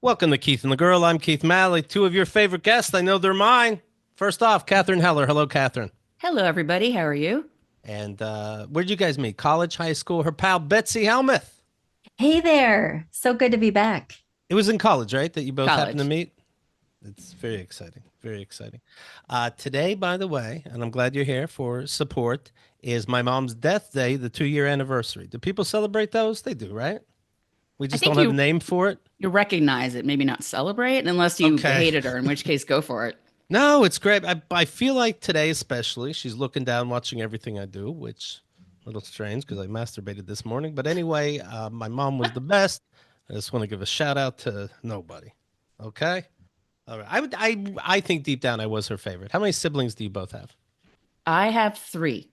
Welcome to Keith and the Girl. I'm Keith Malley. Two of your favorite guests. I know they're mine. First off, Katharine Heller. Hello, Katharine. Hello, everybody. How are you? And where'd you guys meet? College, high school? Her pal Betsy Helmuth. Hey there. So good to be back. It was in college, right? That you both happened to College. meet. It's very exciting. Very exciting. Today, by the way, and I'm glad you're here for support, is my mom's death day, the 2 year anniversary. Do people celebrate those? They do, right? We I just don't think have a you name for it. you recognize it, maybe not celebrate, unless you Okay. hated her, in which case go for it. No, it's great. I feel like today, especially, she's looking down, watching everything I do, which a little strange because I masturbated this morning. But anyway, my mom was the best. I just want to give a shout out to nobody. Okay. All right. I think deep down I was her favorite. How many siblings do you both have? I have three.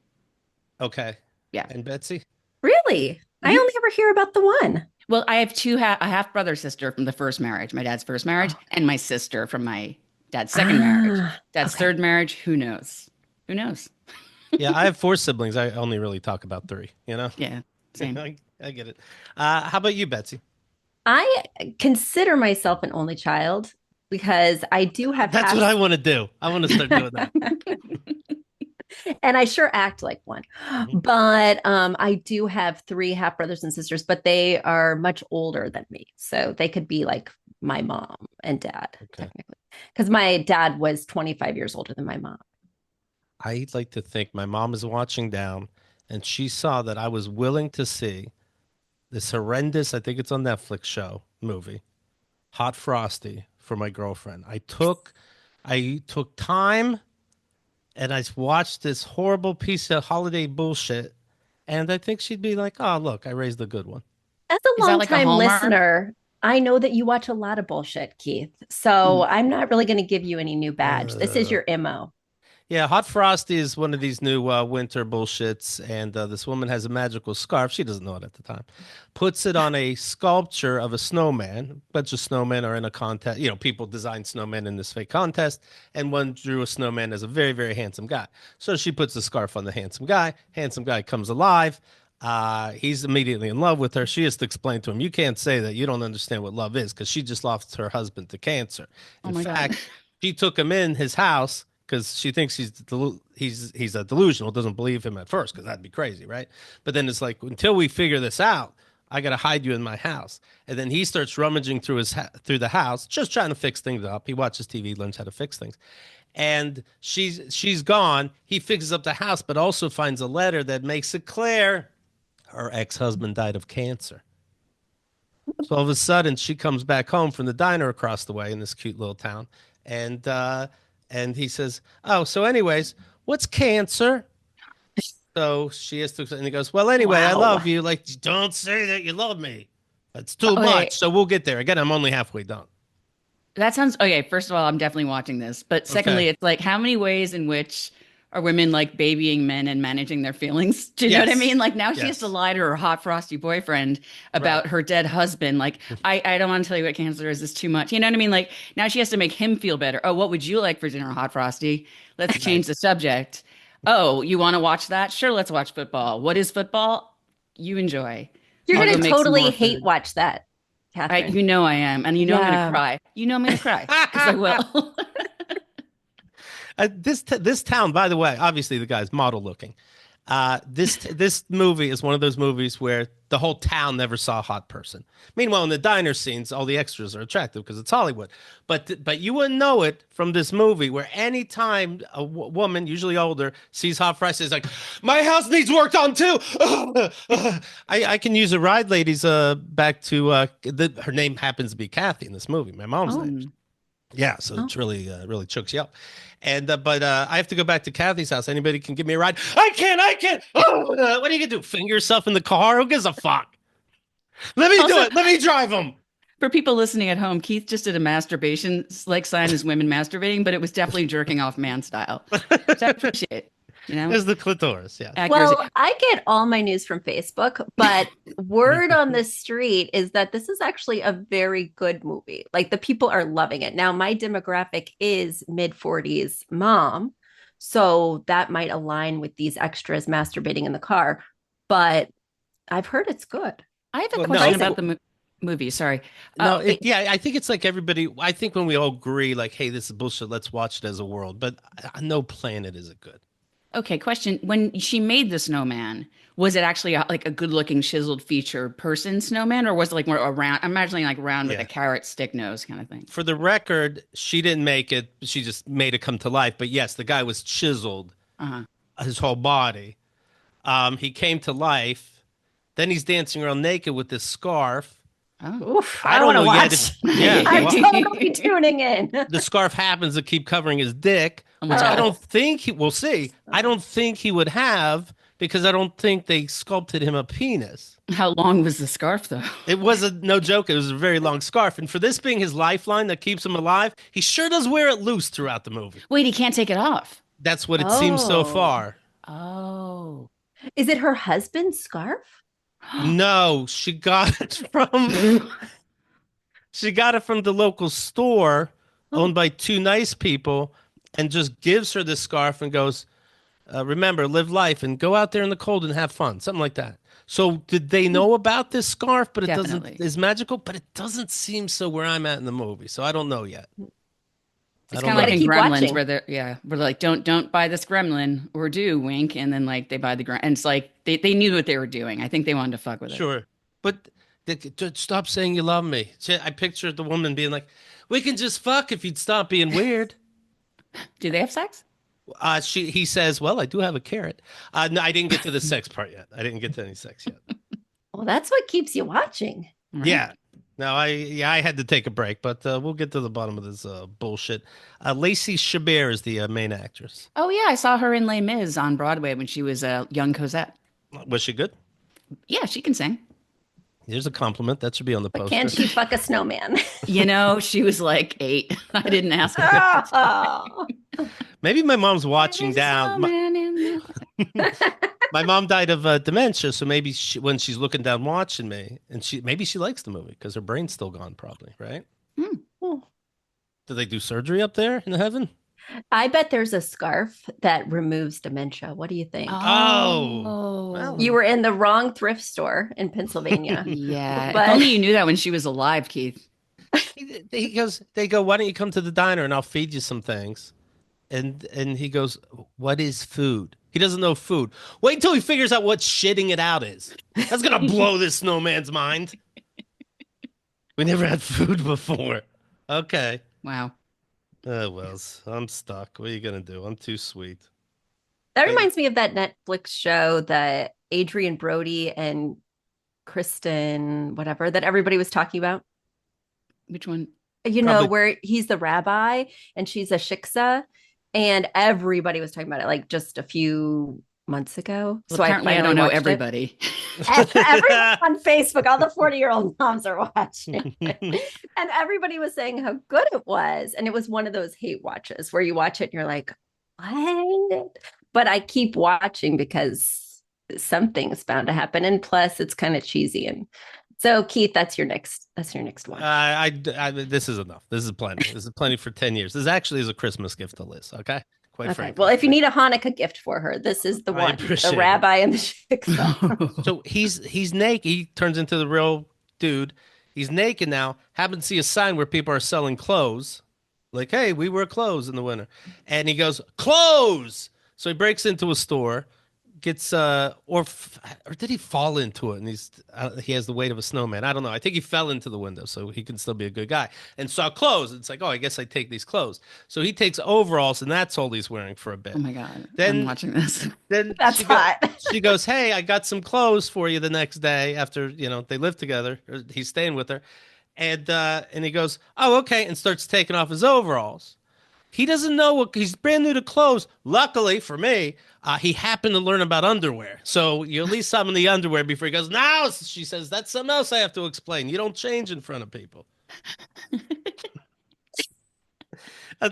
Okay. Yeah. And Betsy? Really? I Mhm. only ever hear about the one. Well, I have a half brother sister from the first marriage, my dad's first marriage, Oh. and my sister from my dad's second marriage. Ah, Dad's okay. third marriage, who knows? Who knows? Yeah, I have four siblings. I only really talk about three, you know? Yeah, same. I get it. How about you, Betsy? I consider myself an only child because I do have That's what half, I want to do. I want to start doing that. and I sure act like one. Mhm. But I do have three half brothers and sisters, but they are much older than me. So they could be like my mom and dad, Okay. technically. Because my dad was 25 years older than my mom. I like to think my mom is watching down and she saw that I was willing to see this horrendous, I think it's on Netflix show, movie, Hot Frosty for my girlfriend. I took time and I watched this horrible piece of holiday bullshit. And I think she'd be like, oh, look, I raised a good one. As a Is that like a longtime Hallmark? listener, I know that you watch a lot of bullshit, Keith. So I'm not really going to give you any new badge. This is Uh, your MO. Yeah, Hot Frosty is one of these new winter bullshits, and this woman has a magical scarf. She doesn't know it at the time. Puts it on a sculpture of a snowman. A bunch of snowmen are in a contest. You know, people design snowmen in this fake contest, and one drew a snowman as a very, very handsome guy. So she puts the scarf on the handsome guy. Handsome guy comes alive. He's immediately in love with her. She has to explain to him, you can't say that you don't understand what love is because she just lost her husband to cancer. Oh In my God. fact, she took him in his house because she thinks he's a delusional, doesn't believe him at first because that'd be crazy, right? But then it's like until we figure this out, I gotta hide you in my house. And then he starts rummaging through the house, just trying to fix things up. He watches TV, learns how to fix things. And she's gone. He fixes up the house, but also finds a letter that makes it clear her ex-husband died of cancer. So all of a sudden, she comes back home from the diner across the way in this cute little town, and and he says, "Oh, so anyways, what's cancer?" So she has to, and he goes, "Well, anyway, I Wow. love you. Like, don't say that you love me. That's too much. Okay, So we'll get there. Again, I'm only halfway done." that sounds okay. First of all, I'm definitely watching this. But Okay. secondly, it's like how many ways in which are women like babying men and managing their feelings? Do you know what I Yes. mean? Like now she has to Yes. lie to her hot frosty boyfriend Right. about her dead husband. Like, I don't want to tell you what cancer is. It's too much. You know what I mean? Like now she has to make him feel better. Oh, what would you like for dinner, hot frosty? Let's Right. change the subject. Oh, you want to watch that? Sure, let's watch football. What is football? You enjoy. You're I'll going go to make some totally more hate food. watch that, Catherine. You know I am, and you know I'm gonna Yeah. cry. You know I'm gonna cry because I will. This town, by the way, obviously the guy's model looking. This movie is one of those movies where the whole town never saw a hot person. Meanwhile, in the diner scenes, all the extras are attractive because it's Hollywood. But you wouldn't know it from this movie where any time a woman, usually older, sees hot fries, is like, my house needs work on too. I can use a ride, ladies. Back to her name happens to be Kathy in this movie. My mom's name. Oh, Yeah, so Oh. it's really chokes you up. And but I have to go back to Kathy's house. Anybody can give me a ride? I can't. I can't. Oh, what are you gonna do? Finger yourself in the car? Who gives a fuck? Let me do also it. Let me drive him. for people listening at home, Keith just did a masturbation like sign as women masturbating, but it was definitely jerking off man style, which I appreciate. You know, There's the clitoris. Yes. accuracy. Well, I get all my news from Facebook, but word on the street is that this is actually a very good movie. Like the people are loving it. Now, my demographic is mid 40s mom, so that might align with these extras masturbating in the car, but I've heard it's good. I have a Well, question no. Surprising. about the movie. movie. Sorry. No, Wait, yeah, I think it's like everybody. I think when we all agree, like, hey, this is bullshit. Let's watch it as a world. But no planet is it good. okay, question. When she made the snowman, was it actually like a good-looking chiseled feature person snowman, or was it like more a round? I'm imagining like round with a Yeah. carrot stick nose kind of thing. For the record, she didn't make it. She just made it come to life. But yes, the guy was chiseled, Uh-huh. his whole body. He came to life. Then he's dancing around naked with this scarf. Oh. Oof, I I don't want to know yet if watch. yeah, I'm well, totally tuning in. the scarf happens to keep covering his dick, Oh my which I God. don't think he. We'll see. I don't think he would have because I don't think they sculpted him a penis. How long was the scarf though? It was a no joke. It was a very long scarf, and for this being his lifeline that keeps him alive, he sure does wear it loose throughout the movie. Wait, he can't take it off. That's what it seems so Oh, far. Oh. is it her husband's scarf? No, she got it from the local store owned by two nice people, and just gives her this scarf and goes, "Remember, live life and go out there in the cold and have fun," something like that. So did they know about this scarf? But it doesn't Definitely. is magical, but it doesn't seem so where I'm at in the movie. So I don't know yet. I It's don't kind of like Gotta know. in keep Gremlins watching. where they're yeah, where they're like, don't buy this gremlin or do wink, and then like they buy the gremlin. And it's like they knew what they were doing. I think they wanted to fuck with it. Sure, but stop saying you love me. I pictured the woman being like, "We can just fuck if you'd stop being weird." Do they have sex? He says, "Well, I do have a carrot." No, I didn't get to the sex part yet. I didn't get to any sex yet. Well, that's what keeps you watching. Right. Yeah. No, I had to take a break, but we'll get to the bottom of this bullshit. Lacey Chabert is the main actress. Oh yeah, I saw her in Les Mis on Broadway when she was a young Cosette. Was she good? Yeah, she can sing. Here's a compliment that should be on the But poster. can she fuck a snowman? You know, she was like 8. I didn't ask her. Oh. Maybe my mom's watching There's a down. snowman in the- My mom died of dementia, so maybe when she's looking down watching me, and maybe she likes the movie because her brain's still gone, probably, right? Hmm. Did they do surgery up there in heaven? I bet there's a scarf that removes dementia. What do you think? Oh, well. You were in the wrong thrift store in Pennsylvania. Yeah. But- If only you knew that when she was alive, Keith. They go, why don't you come to the diner and I'll feed you some things? And he goes, what is food? He doesn't know food. Wait until he figures out what shitting it out is. That's gonna blow this snowman's mind. We never had food before. Okay. Wow. Oh well, I'm stuck. What are you gonna do? I'm too sweet. That reminds me of that Netflix show that Adrian Brody and Kristen, whatever, that everybody was talking about. Which one? You Probably- know, where he's the rabbi and she's a shiksa, and everybody was talking about it like just a few months ago. Well, So apparently I finally don't know watched it. everybody. Everyone on Facebook, all the 40-year-old moms are watching it. And everybody was saying how good it was. And it was one of those hate watches where you watch it and you're like, what? But I keep watching because something's bound to happen. And plus it's kind of cheesy. And so Keith, that's your next one. This is enough. This is plenty. This is plenty for 10 years. This actually is a Christmas gift to Liz. Okay. Quite Okay. frankly. Well, if you need a Hanukkah gift for her, this is the I one. appreciate The it. rabbi and the shiksa. So he's naked. He turns into the real dude. He's naked now. Happens to see a sign where people are selling clothes. Like, hey, we wear clothes in the winter. And he goes, clothes. So he breaks into a store, gets or did he fall into it? And he has the weight of a snowman. I don't know. I think he fell into the window, so he can still be a good guy. And saw clothes. It's like, oh, I guess I take these clothes. So he takes overalls, and that's all he's wearing for a bit. Oh my God. Then- I'm watching this. Then That's hot. she goes, hey, I got some clothes for you the next day after, they live together. Or he's staying with her. And he goes, oh, okay, and starts taking off his overalls. He doesn't know he's brand new to clothes. Luckily for me, he happened to learn about underwear. So you at least summon the underwear before he goes, now, she says, that's something else I have to explain. You don't change in front of people.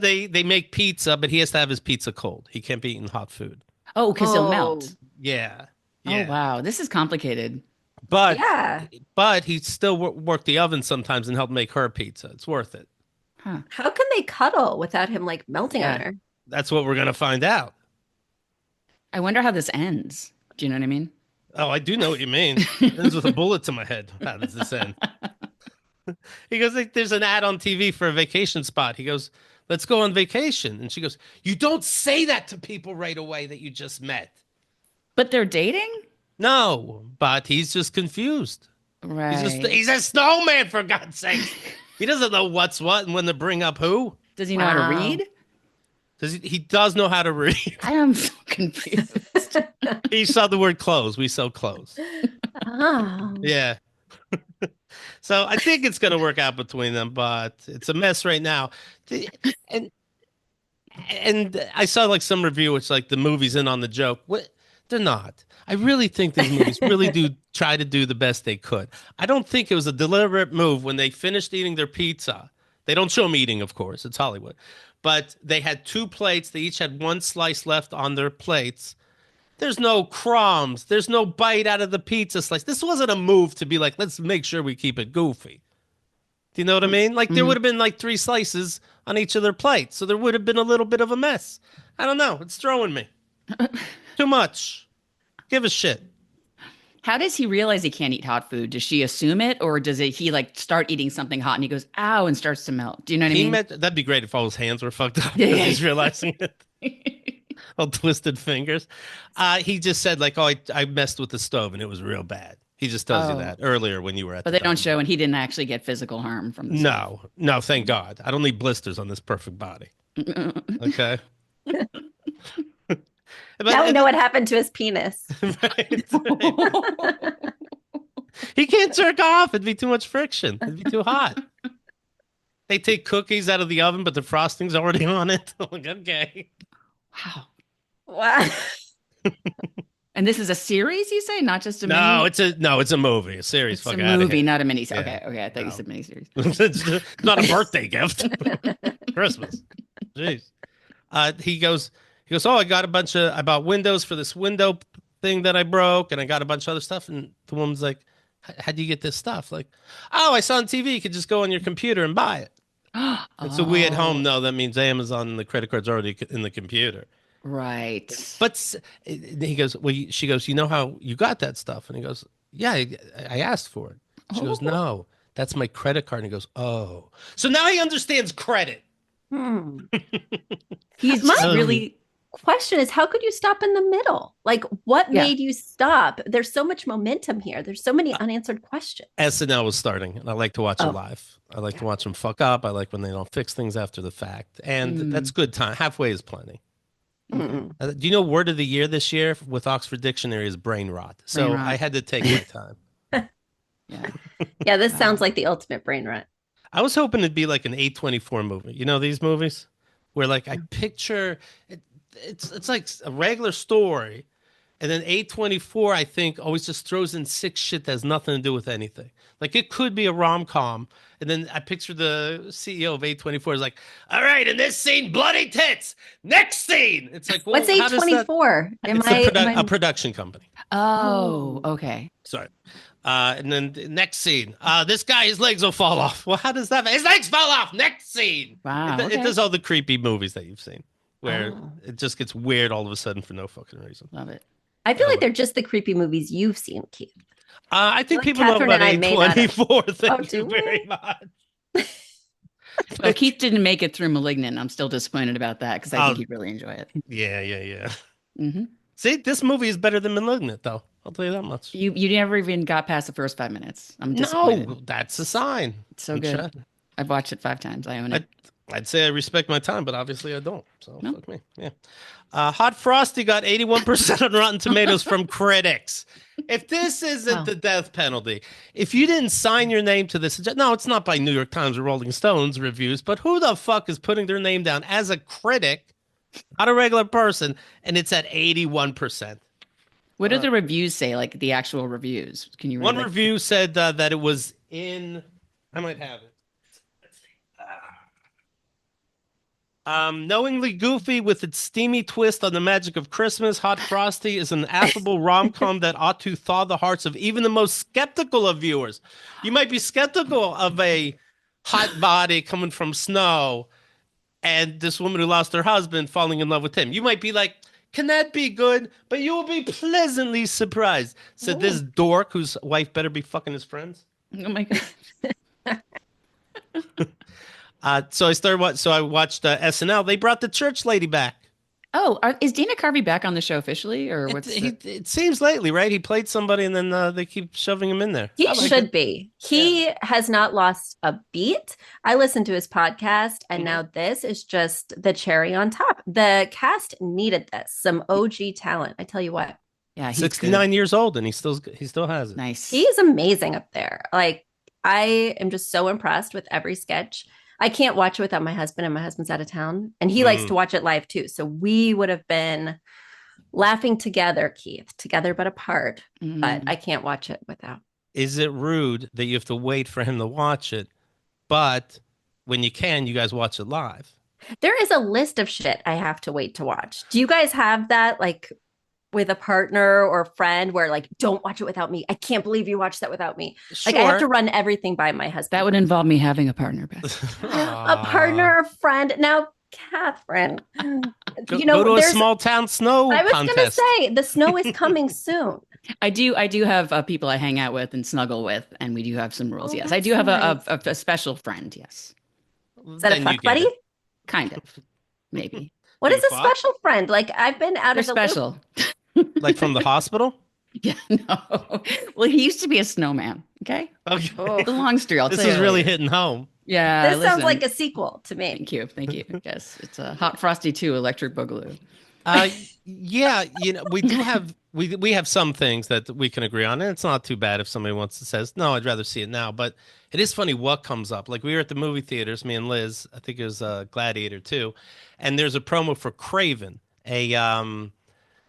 They make pizza, but he has to have his pizza cold. He can't be eating hot food. Oh, because he'll Oh. melt. Yeah. Oh Yeah. wow. This is complicated. But Yeah. but he still work the oven sometimes and help make her pizza. It's worth it. Huh. How can they cuddle without him like melting on Yeah. her? That's what we're gonna find out. I wonder how this ends. Do you know what I mean? Oh, I do know what you mean. It ends with a bullet to my head. How does this end? He goes, like, there's an ad on TV for a vacation spot. He goes, let's go on vacation. And she goes, you don't say that to people right away that you just met. But they're dating? No, but he's just confused. Right. He's a snowman, for God's sake. He doesn't know what's what and when to bring up who. Does he know how to read? He does know how to read. I am so confused. He saw the word clothes. We sell clothes. Oh. Yeah. So I think it's going to work out between them, but it's a mess right now. And I saw like some review, which like the movie's in on the joke. What? They're not. I really think these movies really do try to do the best they could. I don't think it was a deliberate move when they finished eating their pizza. They don't show them eating, of course. It's Hollywood. But they had 2 plates. They each had 1 slice left on their plates. There's no crumbs. There's no bite out of the pizza slice. This wasn't a move to be like, let's make sure we keep it goofy. Do you know what I mean? Like there would have been like 3 slices on each of their plates. So there would have been a little bit of a mess. I don't know. It's throwing me. Too much. Give a shit. How does he realize he can't eat hot food? Does she assume it, or does he like start eating something hot and he goes, ow, and starts to melt? Do you know what I mean? That'd be great if all his hands were fucked up. Yeah. He's realizing it. All twisted fingers. He just said like, oh, I messed with the stove and it was real bad. He just tells you that earlier when you were at But the they don't show, and he didn't actually get physical harm from this. No, thank God. I don't need blisters on this perfect body. Okay. Now we know what happened to his penis. Right. He can't jerk off. It'd be too much friction. It'd be too hot. They take cookies out of the oven, but the frosting's already on it. Like, okay. Wow. Wow. And this is a series, you say, not just a mini? It's a movie, a series. It's a movie, not a mini. Yeah. Okay. I thought you said miniseries. It's not a birthday gift. Christmas. Jeez. He goes, oh, I bought windows for this window thing that I broke, and I got a bunch of other stuff. And the woman's like, how do you get this stuff? Like, oh, I saw on TV. You could just go on your computer and buy it. And so we at home know that means Amazon and the credit card's already in the computer. Right. But he goes, she goes, you know how you got that stuff? And he goes, yeah, I asked for it. She goes, no, that's my credit card. And he goes, oh. So now he understands credit. He's really... Question is, how could you stop in the middle? Like, what made you stop? There's so much momentum here. There's so many unanswered questions. SNL was starting, and I like to watch it live. I like to watch them fuck up. I like when they don't fix things after the fact. And that's good time. Halfway is plenty. Do you know word of the year this year with Oxford Dictionary is brain rot? So I had to take my time. Yeah, this sounds like the ultimate brain rot. I was hoping it'd be like an A24 movie. You know these movies? Where like I picture... It's like a regular story, and then A24 I think always just throws in 6 shit that has nothing to do with anything. Like it could be a rom-com, and then I picture the CEO of A24 is like, all right, in this scene, bloody tits. Next scene. It's like, well, what's A24? It's a production company. Oh, okay. Sorry. And then the next scene, this guy, his legs will fall off. Well, how does that? His legs fall off. Next scene. Wow. It does all the creepy movies that you've seen. Where it just gets weird all of a sudden for no fucking reason. Love it. I feel like they're just the creepy movies you've seen, Keith. I think people know about A24. Thank you very much. Well, Keith didn't make it through Malignant. I'm still disappointed about that because I think he'd really enjoy it. Yeah. Mm-hmm. See, this movie is better than Malignant, though. I'll tell you that much. You never even got past the first 5 minutes. I'm disappointed. No, that's a sign. It's so good. I've watched it 5 times. I own it. I'd say I respect my time, but obviously I don't. So fuck me. Yeah. Hot Frosty got 81% on Rotten Tomatoes from critics. If this isn't the death penalty, if you didn't sign your name to this, no, it's not by New York Times or Rolling Stones reviews, but who the fuck is putting their name down as a critic, not a regular person, and it's at 81%? What do the reviews say? Like the actual reviews? Can you read? One review said that it was in. I might have it. Knowingly goofy with its steamy twist on the magic of Christmas, Hot Frosty is an affable rom-com that ought to thaw the hearts of even the most skeptical of viewers. You might be skeptical of a hot body coming from snow and this woman who lost her husband falling in love with him. You might be like, can that be good? But you will be pleasantly surprised. Said this dork whose wife better be fucking his friends. Oh my God. So I started what? So I watched SNL. They brought the church lady back. Oh, is Dana Carvey back on the show officially, or It, what's the? it seems lately, right? He played somebody, and then they keep shoving him in there. He I like it. should be. Yeah. He has not lost a beat. I listened to his podcast, and Mhm. now this is just the cherry on top. The cast needed this, some OG talent. I tell you what, Yeah, he's good. 69 years old, and he still has it. Nice. he's amazing up there. Like, I am just so impressed with every sketch. I can't watch it without my husband, and my husband's out of town, and he likes to Mm. watch it live too. So we would have been laughing together, Keith, together but apart. But Mm. I can't watch it without. Is it rude that you have to wait for him to watch it, but when you can, you guys watch it live? There is a list of shit I have to wait to watch. Do you guys have that, like, with a partner or a friend where, like, don't watch it without me? I can't believe you watched that without me. Like, I have to Sure. run everything by my husband. That would involve me having a partner, Beth. A partner, a friend. Now, Catherine, Go to a there's. small town snow I was going to contest. say the snow is coming soon. I do have people I hang out with and snuggle with, and we do have some rules. Oh, Yes, I that's do have nice. a special friend. Yes, Is that a Then you fuck get buddy? it. kind of, maybe. What Do is you a fuck? special friend? Like, I've been out They're of the loop. special. Like from the hospital? Yeah, no. Well, he used to be a snowman. Okay, Okay. Oh, the long story. I'll This tell is you really later. hitting home. Yeah, this sounds listen. like a sequel to me. Thank you. Yes, it's a Hot Frosty 2 Electric Boogaloo. Uh, yeah, we have some things that we can agree on, and it's not too bad if somebody wants to says, no, I'd rather see it now. But it is funny what comes up. Like we were at the movie theaters, me and Liz, I think it was Gladiator 2, and there's a promo for Craven, a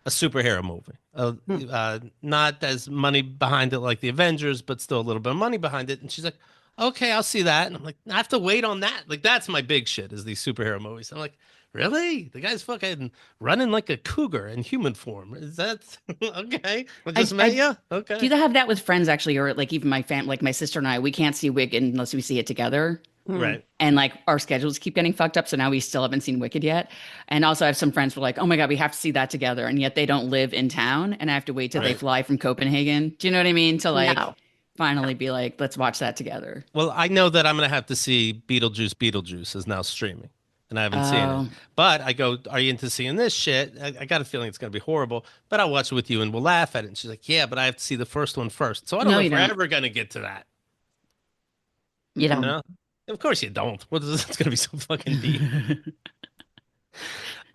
superhero movie. Hmm. Not as money behind it like the Avengers, but still a little bit of money behind it. And she's like, okay, I'll see that. And I'm like, I have to wait on that. Like, that's my big shit is these superhero movies. I'm like, really? The guy's fucking running like a cougar in human form. Is that okay? I just met you? Do Okay. you have that with friends actually, or like even my family, like my sister and I? We can't see Wicked unless we see it together. Hmm. Right. And like our schedules keep getting fucked up. So now we still haven't seen Wicked yet. And also I have some friends who are like, oh my God, we have to see that together. And yet they don't live in town. And I have to wait till they Right. fly from Copenhagen. Do you know what I mean? To like No. finally be like, let's watch that together. Well, I know that I'm going to have to see Beetlejuice. Beetlejuice is now streaming, and I haven't seen it. Oh, But I go, are you into seeing this shit? I got a feeling it's going to be horrible, but I'll watch it with you and we'll laugh at it. And she's like, yeah, but I have to see the first one first. So I don't no, know you if we're don't. ever going to get to that. You don't. No, of course you don't. What is it's going to be so fucking deep?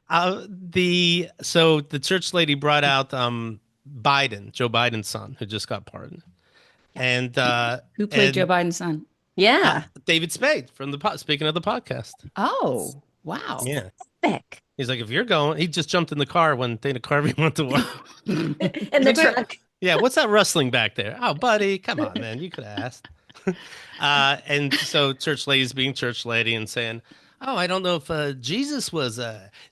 The church lady brought out Biden, Joe Biden's son, who just got pardoned, and Who played Joe Biden's son? Yeah. David Spade from speaking of the podcast. Oh, wow. Yeah, Thick. he's like, if you're going, he just jumped in the car when Dana Carvey went to work. In the What's that? truck. Yeah, what's that rustling back there? Oh, buddy, come on, man, you could have asked. And so church lady's being church lady and saying, oh, I don't know if Jesus was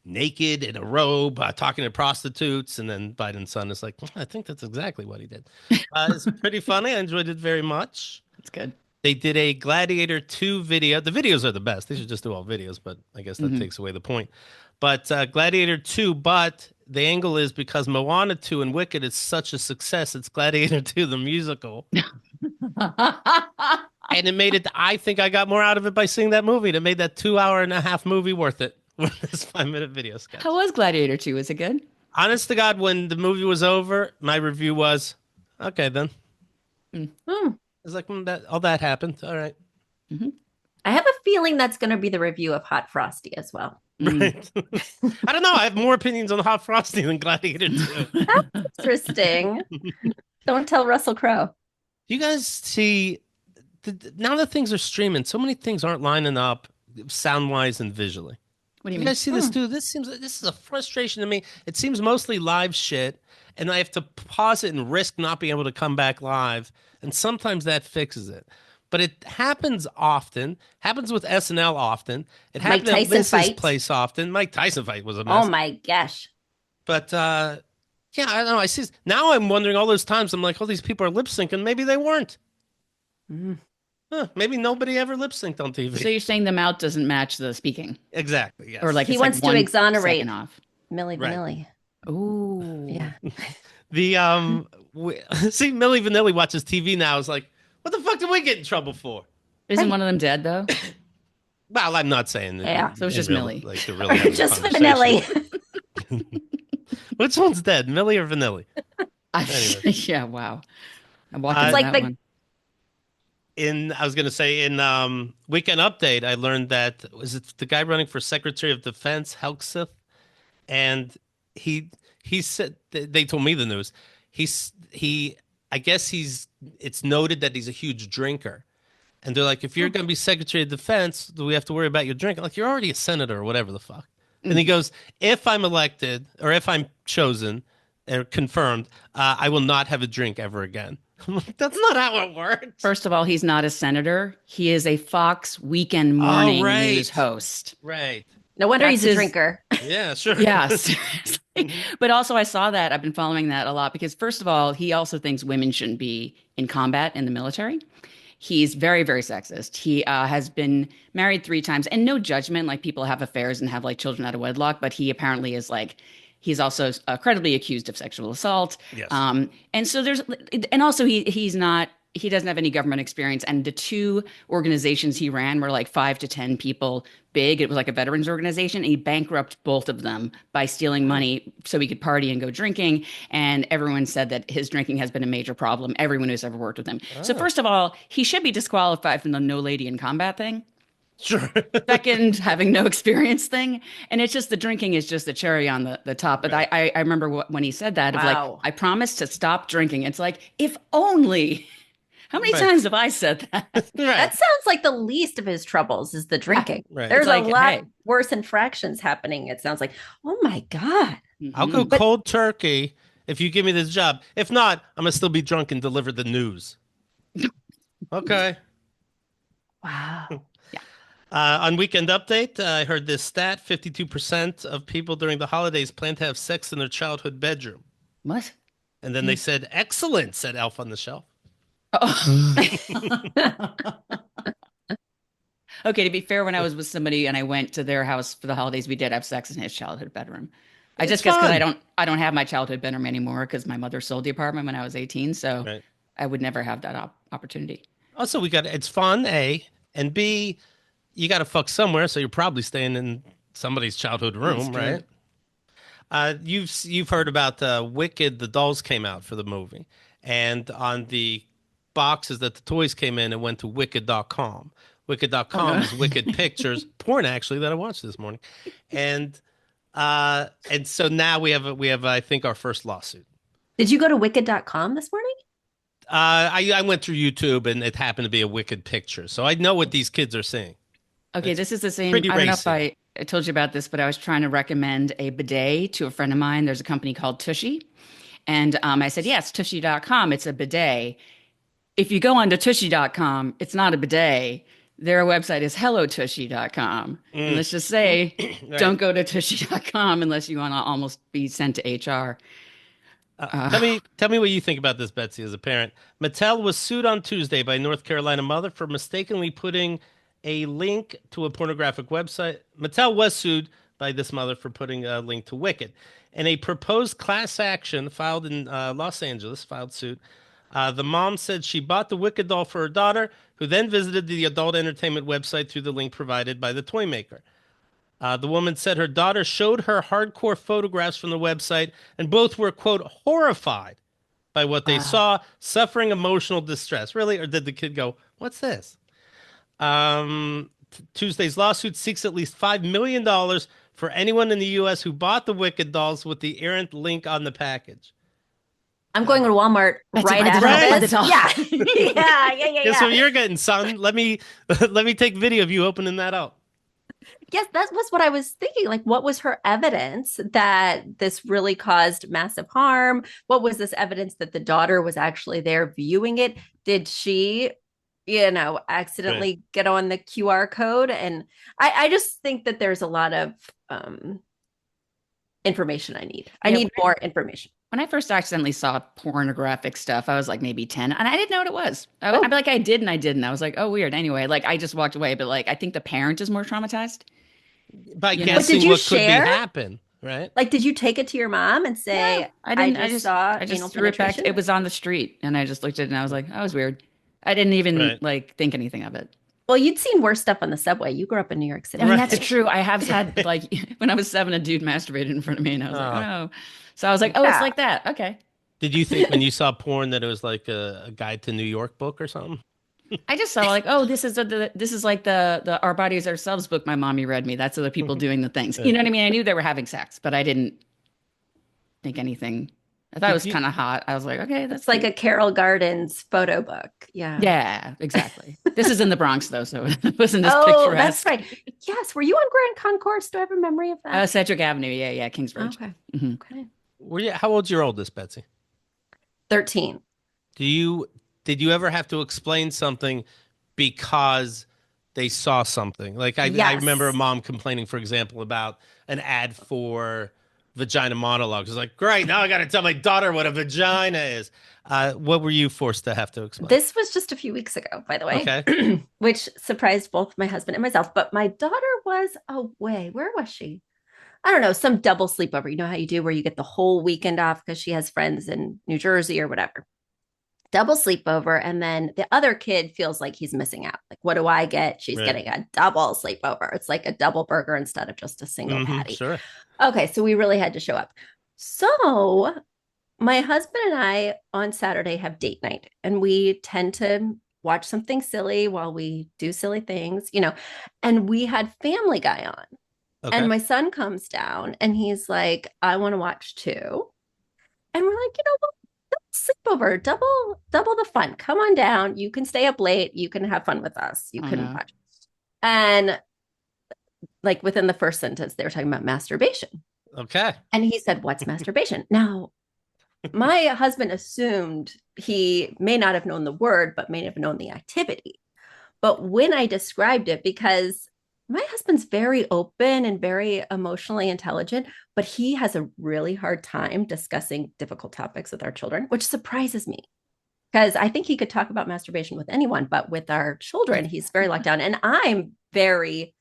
naked in a robe talking to prostitutes. And then Biden's son is like, I think that's exactly what he did. It's pretty funny. I enjoyed it very much. That's good. They did a Gladiator 2 video. The videos are the best. They should just do all videos, but I guess that takes away the point. But Gladiator 2, but the angle is because Moana 2 and Wicked is such a success, it's Gladiator 2, the musical. And it made it, I think I got more out of it by seeing that movie. It made that 2.5 hour movie worth it. With this 5-minute video sketch. How was Gladiator 2? Was it good? Honest to God, when the movie was over, my review was, okay, then. Hmm. It's like, that all that happened. All right. I have a feeling that's going to be the review of Hot Frosty as well. Right. I don't know. I have more opinions on Hot Frosty than Gladiator 2. Interesting. Don't tell Russell Crowe. You guys see, now that things are streaming, so many things aren't lining up sound wise and visually. What do you You mean? guys see this too? This is a frustration to me. It seems mostly live shit, and I have to pause it and risk not being able to come back live. And sometimes that fixes it. But it happens often. Happens with SNL often. It Mike happened at Tyson Liz's fight. place often. Mike Tyson fight was a mess. Oh my gosh. But yeah, I don't know. I see now. I'm wondering all those times. I'm like, oh, these people are lip syncing. Maybe they weren't. Mm. Huh, maybe nobody ever lip synced on TV. So you're saying the mouth doesn't match the speaking, Exactly. Yes. or like He it's wants like to 1 exonerate. second off. Millie Right. Vanilli. Ooh, Yeah. the see Millie Vanilli watches TV now. Is like, what the fuck did we get in trouble for? Isn't one of them dead though? Well, I'm not saying that Yeah. So it's in just real, Millie. like they're really having a Just conversation. vanilla. Which one's dead, Millie or Vanilli? Anyway, Yeah, wow. I walked It's uh, into like that the one. I was gonna say in Weekend Update, I learned that was it the guy running for Secretary of Defense, Helkseth, and he he said they told me the news. He I guess he's it's noted that he's a huge drinker. And they're like, if you're going to be Secretary of Defense, do we have to worry about your drinking? Like, you're already a senator or whatever the fuck. And he Mm. goes, if I'm elected or if I'm chosen or confirmed, I will not have a drink ever again. I'm like, that's not how it works. First of all, he's not a senator. He is a Fox weekend Oh, morning news right. host. Right. no wonder That's he's a his. drinker. Yeah, sure. Yeah, seriously. But also, I saw that. I've been following that a lot because, first of all, he also thinks women shouldn't be in combat in the military. He's very, very sexist. He has been married 3 times, and no judgment. Like people have affairs and have like children out of wedlock, but he apparently is like he's also credibly accused of sexual assault. Yes. And so there's, and also he's not. He doesn't have any government experience, and the 2 organizations he ran were like 5 to 10 people big. It was like a veterans organization, and he bankrupted both of them by stealing money so he could party and go drinking. And everyone said that his drinking has been a major problem. Everyone who's ever worked with him. So Oh, first of all, he should be disqualified from the no lady in combat thing. sure. Second, having no experience thing. And it's just the drinking is just the cherry on the top. But Right. I remember when he said that of like, Wow. I promised to stop drinking. It's like, if only. How many Right. times have I said that? Right. That sounds like the least of his troubles is the drinking. Right. There's It's like, a lot hey. worse infractions happening. It sounds like, oh my God. I'll go Mhm. But cold turkey if you give me this job. If not, I'm going to still be drunk and deliver the news. Okay. wow. Yeah. On Weekend Update, I heard this stat 52% of people during the holidays plan to have sex in their childhood bedroom. What? And then they said, excellent, said Elf on the Shelf. Oh. Okay, to be fair, when I was with somebody and I went to their house for the holidays, we did have sex in his childhood bedroom. I It's just guess because I fun. don't have my childhood bedroom anymore because my mother sold the apartment when I was 18, so Right. I would never have that opportunity. Also, it's fun, A. And B, you got to fuck somewhere, so you're probably staying in somebody's childhood That's room, true. right? You've heard about Wicked, the dolls came out for the movie. And on the boxes that the toys came in, it went to wicked.com. Oh Wicked.com no. is Wicked Pictures, porn actually that I watched this morning. And so now we have I think our first lawsuit. Did you go to wicked.com this morning? I went through YouTube and it happened to be a Wicked picture. So I know what these kids are seeing. Okay, It's this is the same. pretty I don't know if racy. I told you about this, but I was trying to recommend a bidet to a friend of mine. There's a company called Tushy. And I said, yes, tushy.com. It's a bidet. If you go onto tushy.com, it's not a bidet. Their website is hellotushy.com. And Mm, let's just say, right. don't go to tushy.com unless you want to almost be sent to HR. Tell Uh, me what you think about this, Betsy, as a parent. Mattel was sued on Tuesday by North Carolina mother for mistakenly putting a link to a pornographic website. Mattel was sued by this mother for putting a link to Wicked. In a proposed class action filed in Los Angeles, filed suit, the mom said she bought the Wicked doll for her daughter, who then visited the adult entertainment website through the link provided by the toy maker. The woman said her daughter showed her hardcore photographs from the website, and both were, quote, horrified by what they wow. saw, suffering emotional distress. Really? Or did the kid go, what's this? Tuesday's lawsuit seeks at least $5 million for anyone in the U.S. who bought the Wicked dolls with the errant link on the package. I'm going to Walmart Betsy, right buy the after doll, buy the this. doll. Yeah. Guess what Yeah. you're getting, son? Let me let me take video of you opening that up. Yes, that was what I was thinking. Like, what was her evidence that this really caused massive harm? What was this evidence that the daughter was actually there viewing it? Did she, Right. accidentally get on the QR code? And I just think that there's a lot of information I need. I Yeah, need more information. when I first accidentally saw pornographic stuff, I was like maybe 10 and I didn't know what it was. I'd Oh, be like, I did and I didn't. I was like, oh, weird. Anyway, like I just walked away, but like I think the parent is more traumatized, By you know? but did guessing you what could be share? happen, right? Like, did you take it to your mom and No, say, I I didn't. just saw I anal just threw it back. penetration? It was on the street and I just looked at it and I was like, that was weird. I didn't even Right. like think anything of it. Well, you'd seen worse stuff on the subway. You grew up in New York I City. mean, Right. that's true. I have had like when I was 7, a dude masturbated in front of me, and I was like, oh Oh. no. So I was like, oh, it's Yeah. like that. Okay. Did you think when you saw porn that it was like a guide to New York book or something? I just saw like, oh, this is like the Our Bodies Ourselves book my mommy read me. That's the people doing the things. You know what I mean? I knew they were having sex, but I didn't think anything. I thought it Did was you? kind of hot. I was like, okay, It's that's like cute. a Carol Gardens photo book. Yeah. Yeah, exactly. This is in the Bronx though, so it wasn't as Oh, that's picturesque. right. Yes. Were you on Grand Concourse? Do I have a memory of that? Sedgwick Avenue. Yeah, yeah, Kingsbridge. Okay. Hmm. Okay. Were you? How old's your oldest, Betsy? 13. Do you? Did you ever have to explain something because they saw something? Like I remember a Yes. mom complaining, for example, about an ad for vagina monologues. It's like, great, now I got to tell my daughter what a vagina is. What were you forced to have to explain? This was just a few weeks ago, by the way, Okay. which surprised both my husband and myself. But my daughter was away. Where was she? I don't know, some double sleepover. You know how you do where you get the whole weekend off because she has friends in New Jersey or whatever. Double sleepover. And then the other kid feels like he's missing out. Like, what do I get? She's Right. getting a double sleepover. It's like a double burger instead of just a single patty. Sure. Okay. So we really had to show up. So my husband and I on Saturday have date night, and we tend to watch something silly while we do silly things, and we had Family Guy on. And Okay. my son comes down and he's like, I want to watch too. And we're like, sleepover, double the fun. Come on down. You can stay up late. You can have fun with us. You Oh can no. watch. And like within the first sentence, they were talking about masturbation. Okay. And he said, what's masturbation? Now, my husband assumed he may not have known the word, but may have known the activity. But when I described it, because my husband's very open and very emotionally intelligent, but he has a really hard time discussing difficult topics with our children, which surprises me because I think he could talk about masturbation with anyone, but with our children, he's very locked down. And I'm very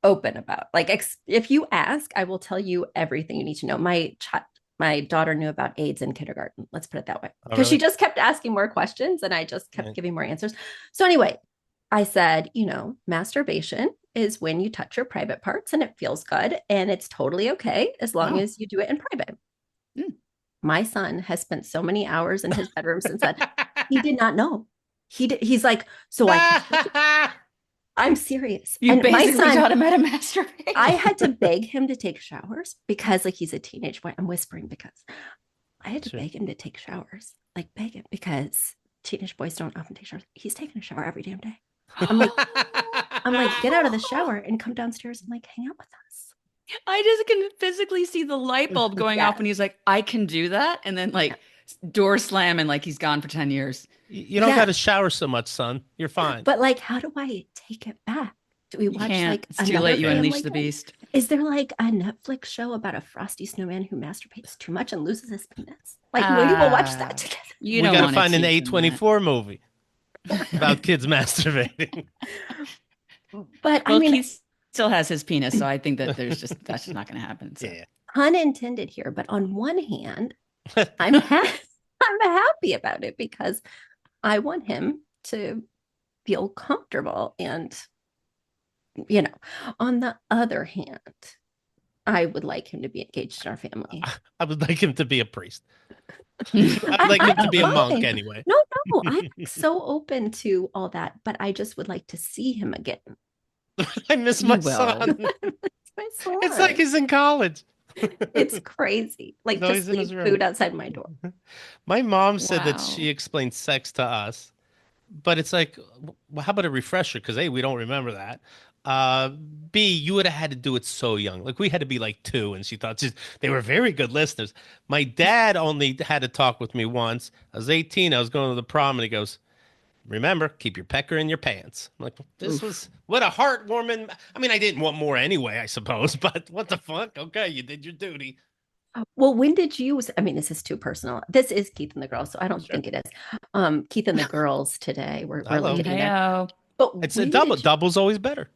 open about like if you ask, I will tell you everything you need to know. My daughter knew about AIDS in kindergarten. Let's put it that way. Oh, Because she really? just kept asking more questions and I just kept Yeah. giving more answers. So anyway, I said, masturbation is when you touch your private parts and it feels good. And it's totally okay as long Oh. as you do it in private. Mm. My son has spent so many hours in his bedroom since then. He did not know. He's like, so I can. I'm serious. You And my basically son, taught him how to masturbate. I had to beg him to take showers because like he's a teenage boy. I'm whispering because I had to Sure. beg him to take showers. Like beg him because teenage boys don't often take showers. He's taking a shower every damn day. I'm like, get out of the shower and come downstairs and like hang out with us. I just can physically see the light bulb going off Yes. when he's like, I can do that. And then like door slam and like he's gone for 10 years. You don't got to Yes. shower so much, son. You're fine. But like, how do I take it back? Do we You watch can't. like It's too another late. You Family unleash the Guy? beast. Is there like a Netflix show about a frosty snowman who masturbates too much and loses his penis? Like maybe we'll watch that together. You We don't got to want find an teach him that. A24 movie about kids masturbating. But I Well, mean, Keith still has his penis, so I think that that's just not going to happen. So. Yeah. pun intended here. But on one hand, I'm I'm happy about it because I want him to feel comfortable. And on the other hand, I would like him to be engaged in our family. I would like him to be a priest. I I'd like him to I'm be a monk fine. anyway. No, I'm so open to all that, but I just would like to see him again. I miss You my will. son. It's my son. It's like he's in college. It's crazy. Like No, just he's in leave his room. food outside my door. My mom said that Wow. she explained sex to us, but it's like, well, how about a refresher? Because A, we don't remember that. B, you would have had to do it so young. Like we had to be like 2, and she thought they were very good listeners. My dad only had to talk with me once. I was 18. I was going to the prom, and he goes, "Remember, keep your pecker in your pants." I'm like, this Oof. was what a heartwarming. I mean, I didn't want more anyway, I suppose, but what the fuck? Okay, you did your duty. Well, when did you? I mean, this is too personal. This is Keith and the Girls, so I don't Sure. think it is. Keith and the Girls today. We're Hello. really getting there. Heyo. But It's a when double. did you- Double's always better.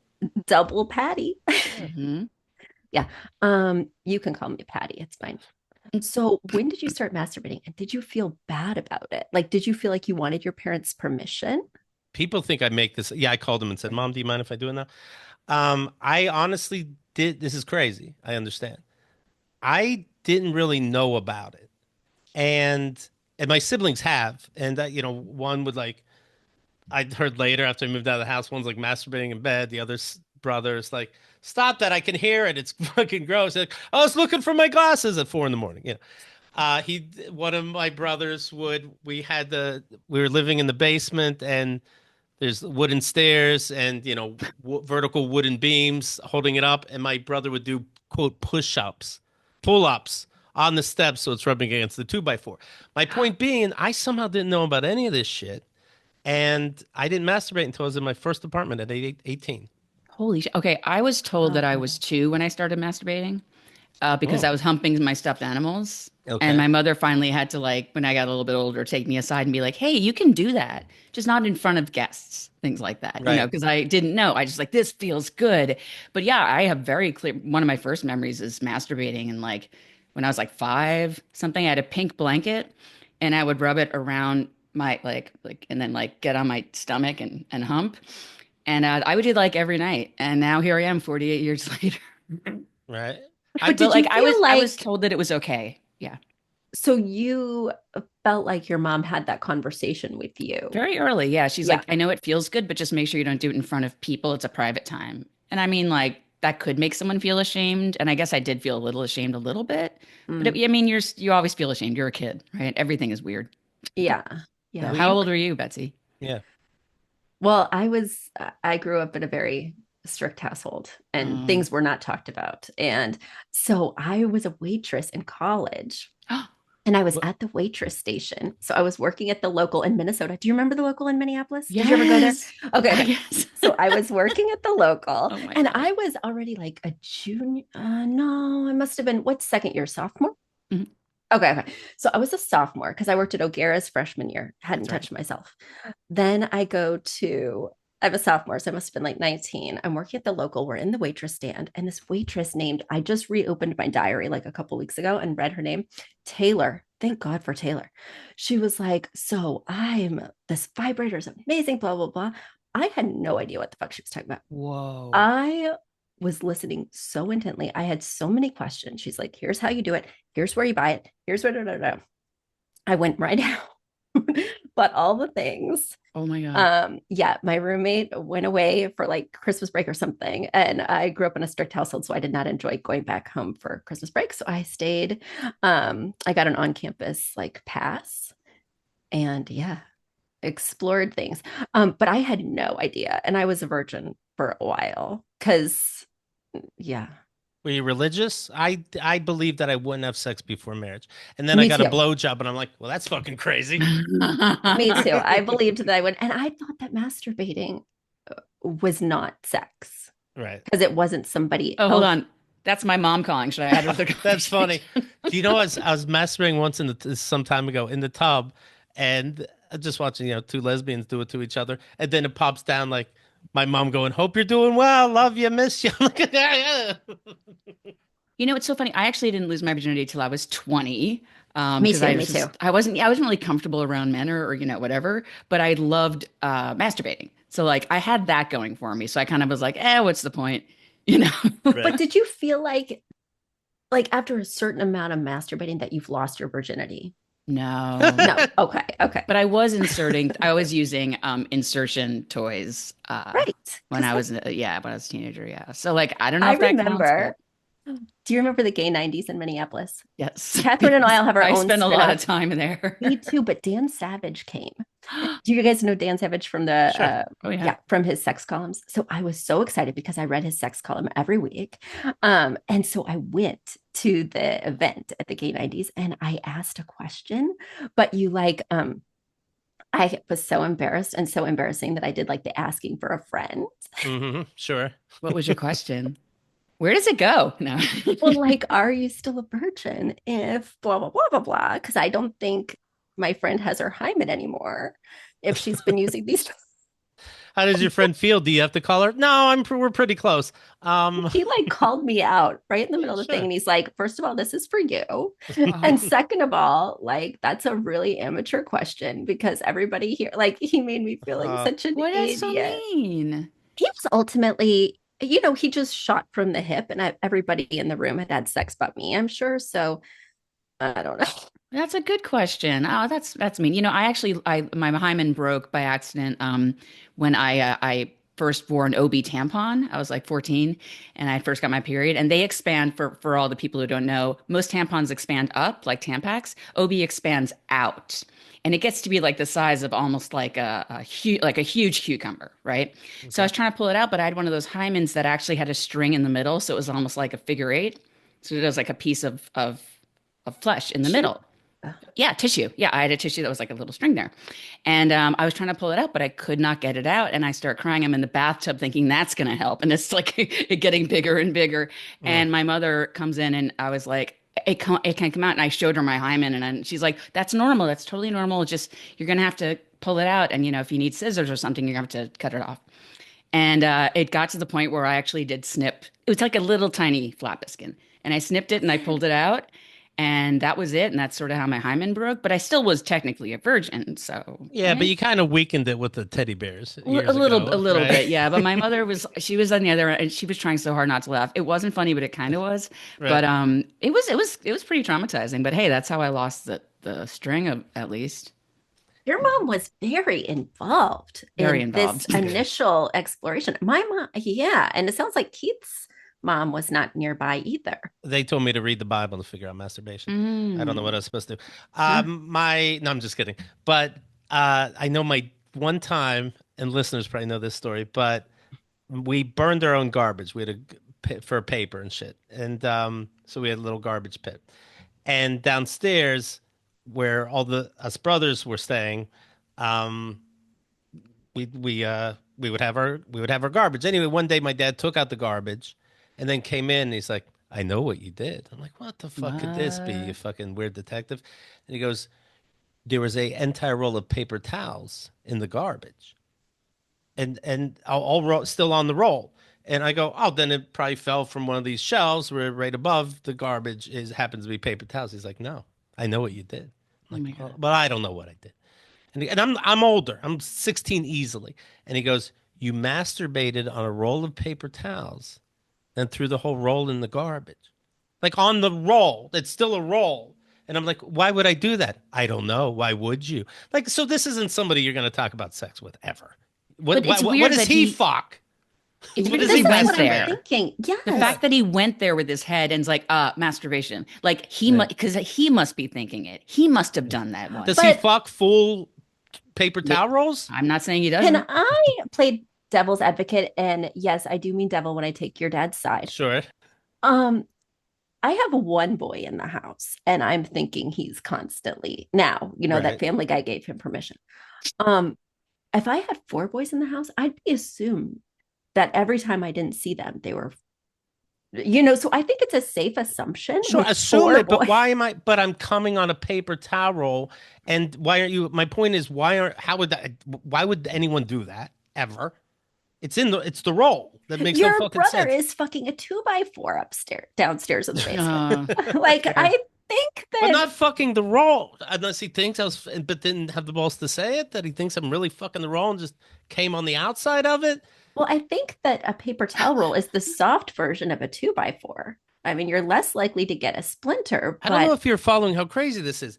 double Patty. Mhm. Yeah. You can call me Patty. It's fine. So when did you start masturbating? And did you feel bad about it? Like, did you feel like you wanted your parents' permission? people think I make this. Yeah, I called him and said, "Mom, do you mind if I do it now?" I honestly did. This is crazy. I understand. I didn't really know about it, and my siblings have, and one would like. I heard later after I moved out of the house, one's like masturbating in bed. The other brother is like, "Stop that! I can hear it. It's fucking gross." Like, I was looking for my glasses at 4 a.m. He, one of my brothers would. We were living in the basement, and there's wooden stairs, and vertical wooden beams holding it up. And my brother would do quote push-ups, pull-ups on the steps, so it's rubbing against the 2x4. My point being, I somehow didn't know about any of this shit. And I didn't masturbate until I was in my first apartment at 18. Holy shit. Okay, I was told that I was Oh. 2 when I started masturbating. Because Oh, I was humping my stuffed animals. And okay. my mother finally had to, like, when I got a little bit older, take me aside and be like, hey, you can do that, just not in front of guests, things like that, Right. because I didn't know. I just like, this feels good. But yeah, I have very clear, one of my first memories is masturbating. And like, when I was like 5, something, I had a pink blanket and I would rub it around my, and then like get on my stomach and hump. And I would do like every night. And now here I am 48 years later. Right. But But did you like feel I was like told that it was okay. Yeah. so you felt like your mom had that conversation with you? Very early. Yeah. She's Yeah. like, I know it feels good, but just make sure you don't do it in front of people. It's a private time. And I mean, like, that could make someone feel ashamed. And I guess I did feel a little ashamed a little bit. But Mm. I mean, you always feel ashamed. You're a kid, right? Everything is weird. Yeah. So Yeah. Well, how you, old were you, Betsy? yeah. Well, I grew up in a very strict household and Um, things were not talked about. And so I was a waitress in college and I was Well, at the waitress station. So I was working at the local in Minnesota. Do you remember the local in Minneapolis? Did you ever go there? yes. Okay. Okay. Yes. So I was working at the local Oh my and gosh. I was already like a junior. No, I must have been what second year sophomore? Mhm. Okay, okay. So I was a sophomore because I worked at O'Gara's freshman year, hadn't that's right. touched myself. Then I'm a sophomore, so I must have been like 19. I'm working at the local. We're in the waitress stand, and this waitress named, I just reopened my diary like a couple weeks ago and read her name, Taylor. Thank God for Taylor. She was like, so this vibrator is amazing, blah, blah, blah. I had no idea what the fuck she was talking about. Whoa. I was listening so intently. I had so many questions. She's like, here's how you do it. Here's where you buy it. Here's where. I went right out, but all the things. Oh my God. Yeah, my roommate went away for like Christmas break or something. And I grew up in a strict household, so I did not enjoy going back home for Christmas break. So I stayed. I got an on-campus like pass and yeah, explored things. But I had no idea. And I was a virgin for a while because yeah, Were you religious? I believed that I wouldn't have sex before marriage. And then I me got a too. blowjob and I'm like, well, that's fucking crazy. Me too. I believed that I would, and I thought that masturbating was not sex Right. because it wasn't somebody Oh, hold else. on. That's my mom calling. Should I have another That's conversation? funny. Do you know I was masturbating once some time ago in the tub and just watching, two lesbians do it to each other. And then it pops down like my mom going, hope you're doing well. Love you, miss you. I'm like, yeah, yeah. It's so funny. I actually didn't lose my virginity till I was 20. Me Because too. Me too. I wasn't really comfortable around men or whatever, but I loved masturbating. So like I had that going for me. So I kind of was like, what's the point? You know? But Right. did you feel like after a certain amount of masturbating that you've lost your virginity? No. No. Okay. Okay. But I was using insertion toys Right. when Because I like was when I was a teenager, yeah. So like I don't know I if that counts, but remember. Do you remember the gay 90s in Minneapolis? yes. Catherine and I Because all have our I own spent a lot spin-off. of time there. Me too, but Dan Savage came. Do you guys know Dan Savage from the Sure. Oh yeah. yeah, from his sex columns? So I was so excited because I read his sex column every week. And so I went to the event at the Gay 90s and I asked a question, but I was so embarrassed and so embarrassing that I did like the asking for a friend. Sure. What was your question? Where does it go? No. Well, like, are you still a virgin if blah blah blah blah blah? Because I don't think my friend has her hymen anymore if she's been using these. How does your friend feel? Do you have to call her? No, we're pretty close. He like called me out right in the middle of the thing. Sure. And he's like, first of all, this is for you. And Oh, second of all, like, that's a really amateur question because everybody here, like, he made me feel like Uh, such an what is so idiot. mean? He was ultimately, he just shot from the hip, and everybody in the room had had sex but me, I'm sure. So I don't know. That's a good question. Oh, that's mean. I actually I my hymen broke by accident when I first wore an OB tampon. I was like 14 and I first got my period, and they expand for all the people who don't know. Most tampons expand up like Tampax. OB expands out. And it gets to be like the size of almost like a huge cucumber, right? So I okay. was trying to pull it out, but I had one of those hymens that actually had a string in the middle, so it was almost like a figure eight. So it was like a piece of flesh in the Tissue. middle. Yeah, tissue. Yeah, I had a tissue that was like a little string there. And I was trying to pull it out, but I could not get it out. And I start crying. I'm in the bathtub thinking that's going to help. And it's like it getting bigger and bigger. Mm. And my mother comes in and I was like, it can't come out. And I showed her my hymen and she's like, that's normal. That's totally normal. Just, you're going to have to pull it out. And, if you need scissors or something, you're going to have to cut it off. And it got to the point where I actually did snip. It was like a little tiny flap skin. And I snipped it and I pulled it out. And that was it. And that's sort of how my hymen broke. But I still was technically a virgin. So, Yeah, but you kind of weakened it with the teddy bears a years little, a ago, little right? bit, yeah. But my mother she was on the other end, and she was trying so hard not to laugh. It wasn't funny, but it kind of was. But Right. it was pretty traumatizing. But hey, that's how I lost the string of at least. Your mom was very involved Very in this involved. initial exploration. My mom, yeah. And it sounds like Keith's mom was not nearby either. They told me to read the Bible to figure out masturbation. I don't know Mm. what I was supposed to do. Huh. No, I'm just kidding. But I know my one time, and listeners probably know this story, but we burned our own garbage. We had a pit for paper and shit, and so we had a little garbage pit. And downstairs, where all the us brothers were staying, um, we would have our garbage. Anyway, one day my dad took out the garbage, and then came in. And he's like, "I know what you did." I'm like, "What the fuck could this be? You What? fucking weird detective." And he goes, "There was a entire roll of paper towels in the garbage, and still on the roll." And I go, "Oh, then it probably fell from one of these shelves where right above the garbage is happens to be paper towels." He's like, "No, I know what you did." I'm Oh like, my "Well, God. but I don't know what I did." And I'm older. I'm 16 easily. And he goes, "You masturbated on a roll of paper towels and threw the whole roll in the garbage." Like on the roll. It's still a roll. And I'm like, "Why would I do that?" "I don't know. Why would you?" Like, so this isn't somebody you're going to talk about sex with ever. But it's What weird does that he fuck? it's What weird does that This he he is went what I'm masturbate there. on? thinking. The Yes. fact that he went there with his head and is like, masturbation. Like Yeah. because he must be thinking it. He must have done that Does he once. But fuck full paper towel rolls? I'm not saying he can doesn't. I play devil's advocate? And yes, I do mean devil when I take your dad's side. Sure. Um, I have one boy in the house, and I'm thinking he's constantly now, that Right. Family Guy gave him permission. Um, if I had four boys in the house, I'd be assumed that every time I didn't see them, they were, so I think it's a safe assumption Sure, with assume four it, but boys. why am I? But I'm coming on a paper towel roll, and why aren't you? My point is, why aren't? How would that? Why would anyone do that ever? It's the roll that makes no Your fucking brother sense. is fucking a 2x4 upstairs, downstairs in the basement. Uh, Like, Okay, I think but that, not fucking the roll, unless he thinks I was, but didn't have the balls to say it. That he thinks I'm really fucking the roll and just came on the outside of it. well, I think that a paper towel roll is the soft version of a 2x4. I mean, you're less likely to get a splinter, I don't know but if you're following how crazy this is.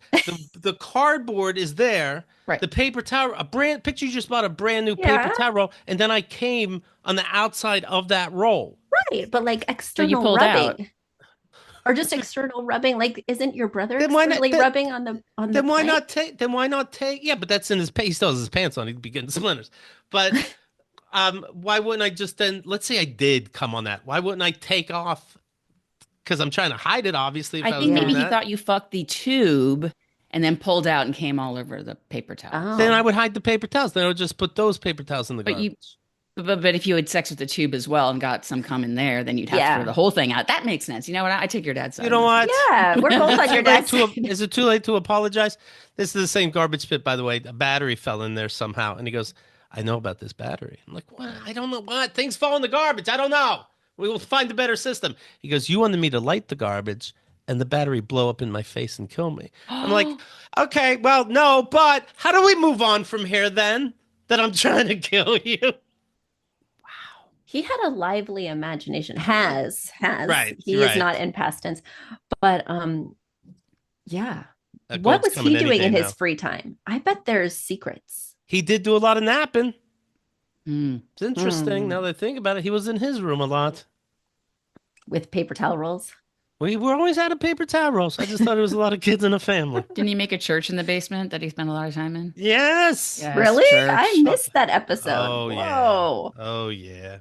The cardboard is there. right. The paper towel, a brand picture you just bought a brand new paper yeah, towel roll, and then I came on the outside of that roll. right. But like So you external pulled out. rubbing or just external rubbing, like isn't your brother Then why not? externally rubbing on the Then why plank? not take? Then why not take? Yeah, but that's in his. He still has his pants on. He'd be getting splinters. But why wouldn't I just then? Let's say I did come on that. Why wouldn't I take off? Because I'm trying to hide it. Obviously, if I I was think doing maybe Yeah. he that, thought you fucked the tube and then pulled out and came all over the paper towels. then I Oh. would hide the paper towels. Then I would just put those paper towels in the But you garbage. but if you had sex with the tube as well and got some cum in there, then you'd have to throw Yeah. the whole thing out. That makes sense. You know what? I take your dad's side You on know this what? Yeah, we're both on your dad's side. Is it too late to apologize? This is the same garbage pit, by the way. A battery fell in there somehow, and he goes, I know about this battery. I'm like, what? I don't know what. Things fall in the garbage. I don't know. We will find a better system. He goes, you wanted me to light the garbage and the battery blow up in my face and kill me. I'm like, okay, well, no, but how do we move on from here then? That I'm trying to kill you. He had a lively imagination. Has. Right, He is right. not in past tense. But yeah. That What gold's was he coming any doing day in his now. free time? I bet there's secrets. He did do a lot of napping. Mm. It's interesting Hmm. now that I think about it. He was in his room a lot. With paper towel rolls. We were always out of paper towel rolls. I just thought it was a lot of kids in a family. Didn't he make a church in the basement that he spent a lot of time in? Yes. Yes, Really? I church. Oh, missed that episode. oh yeah. Whoa. Oh yeah.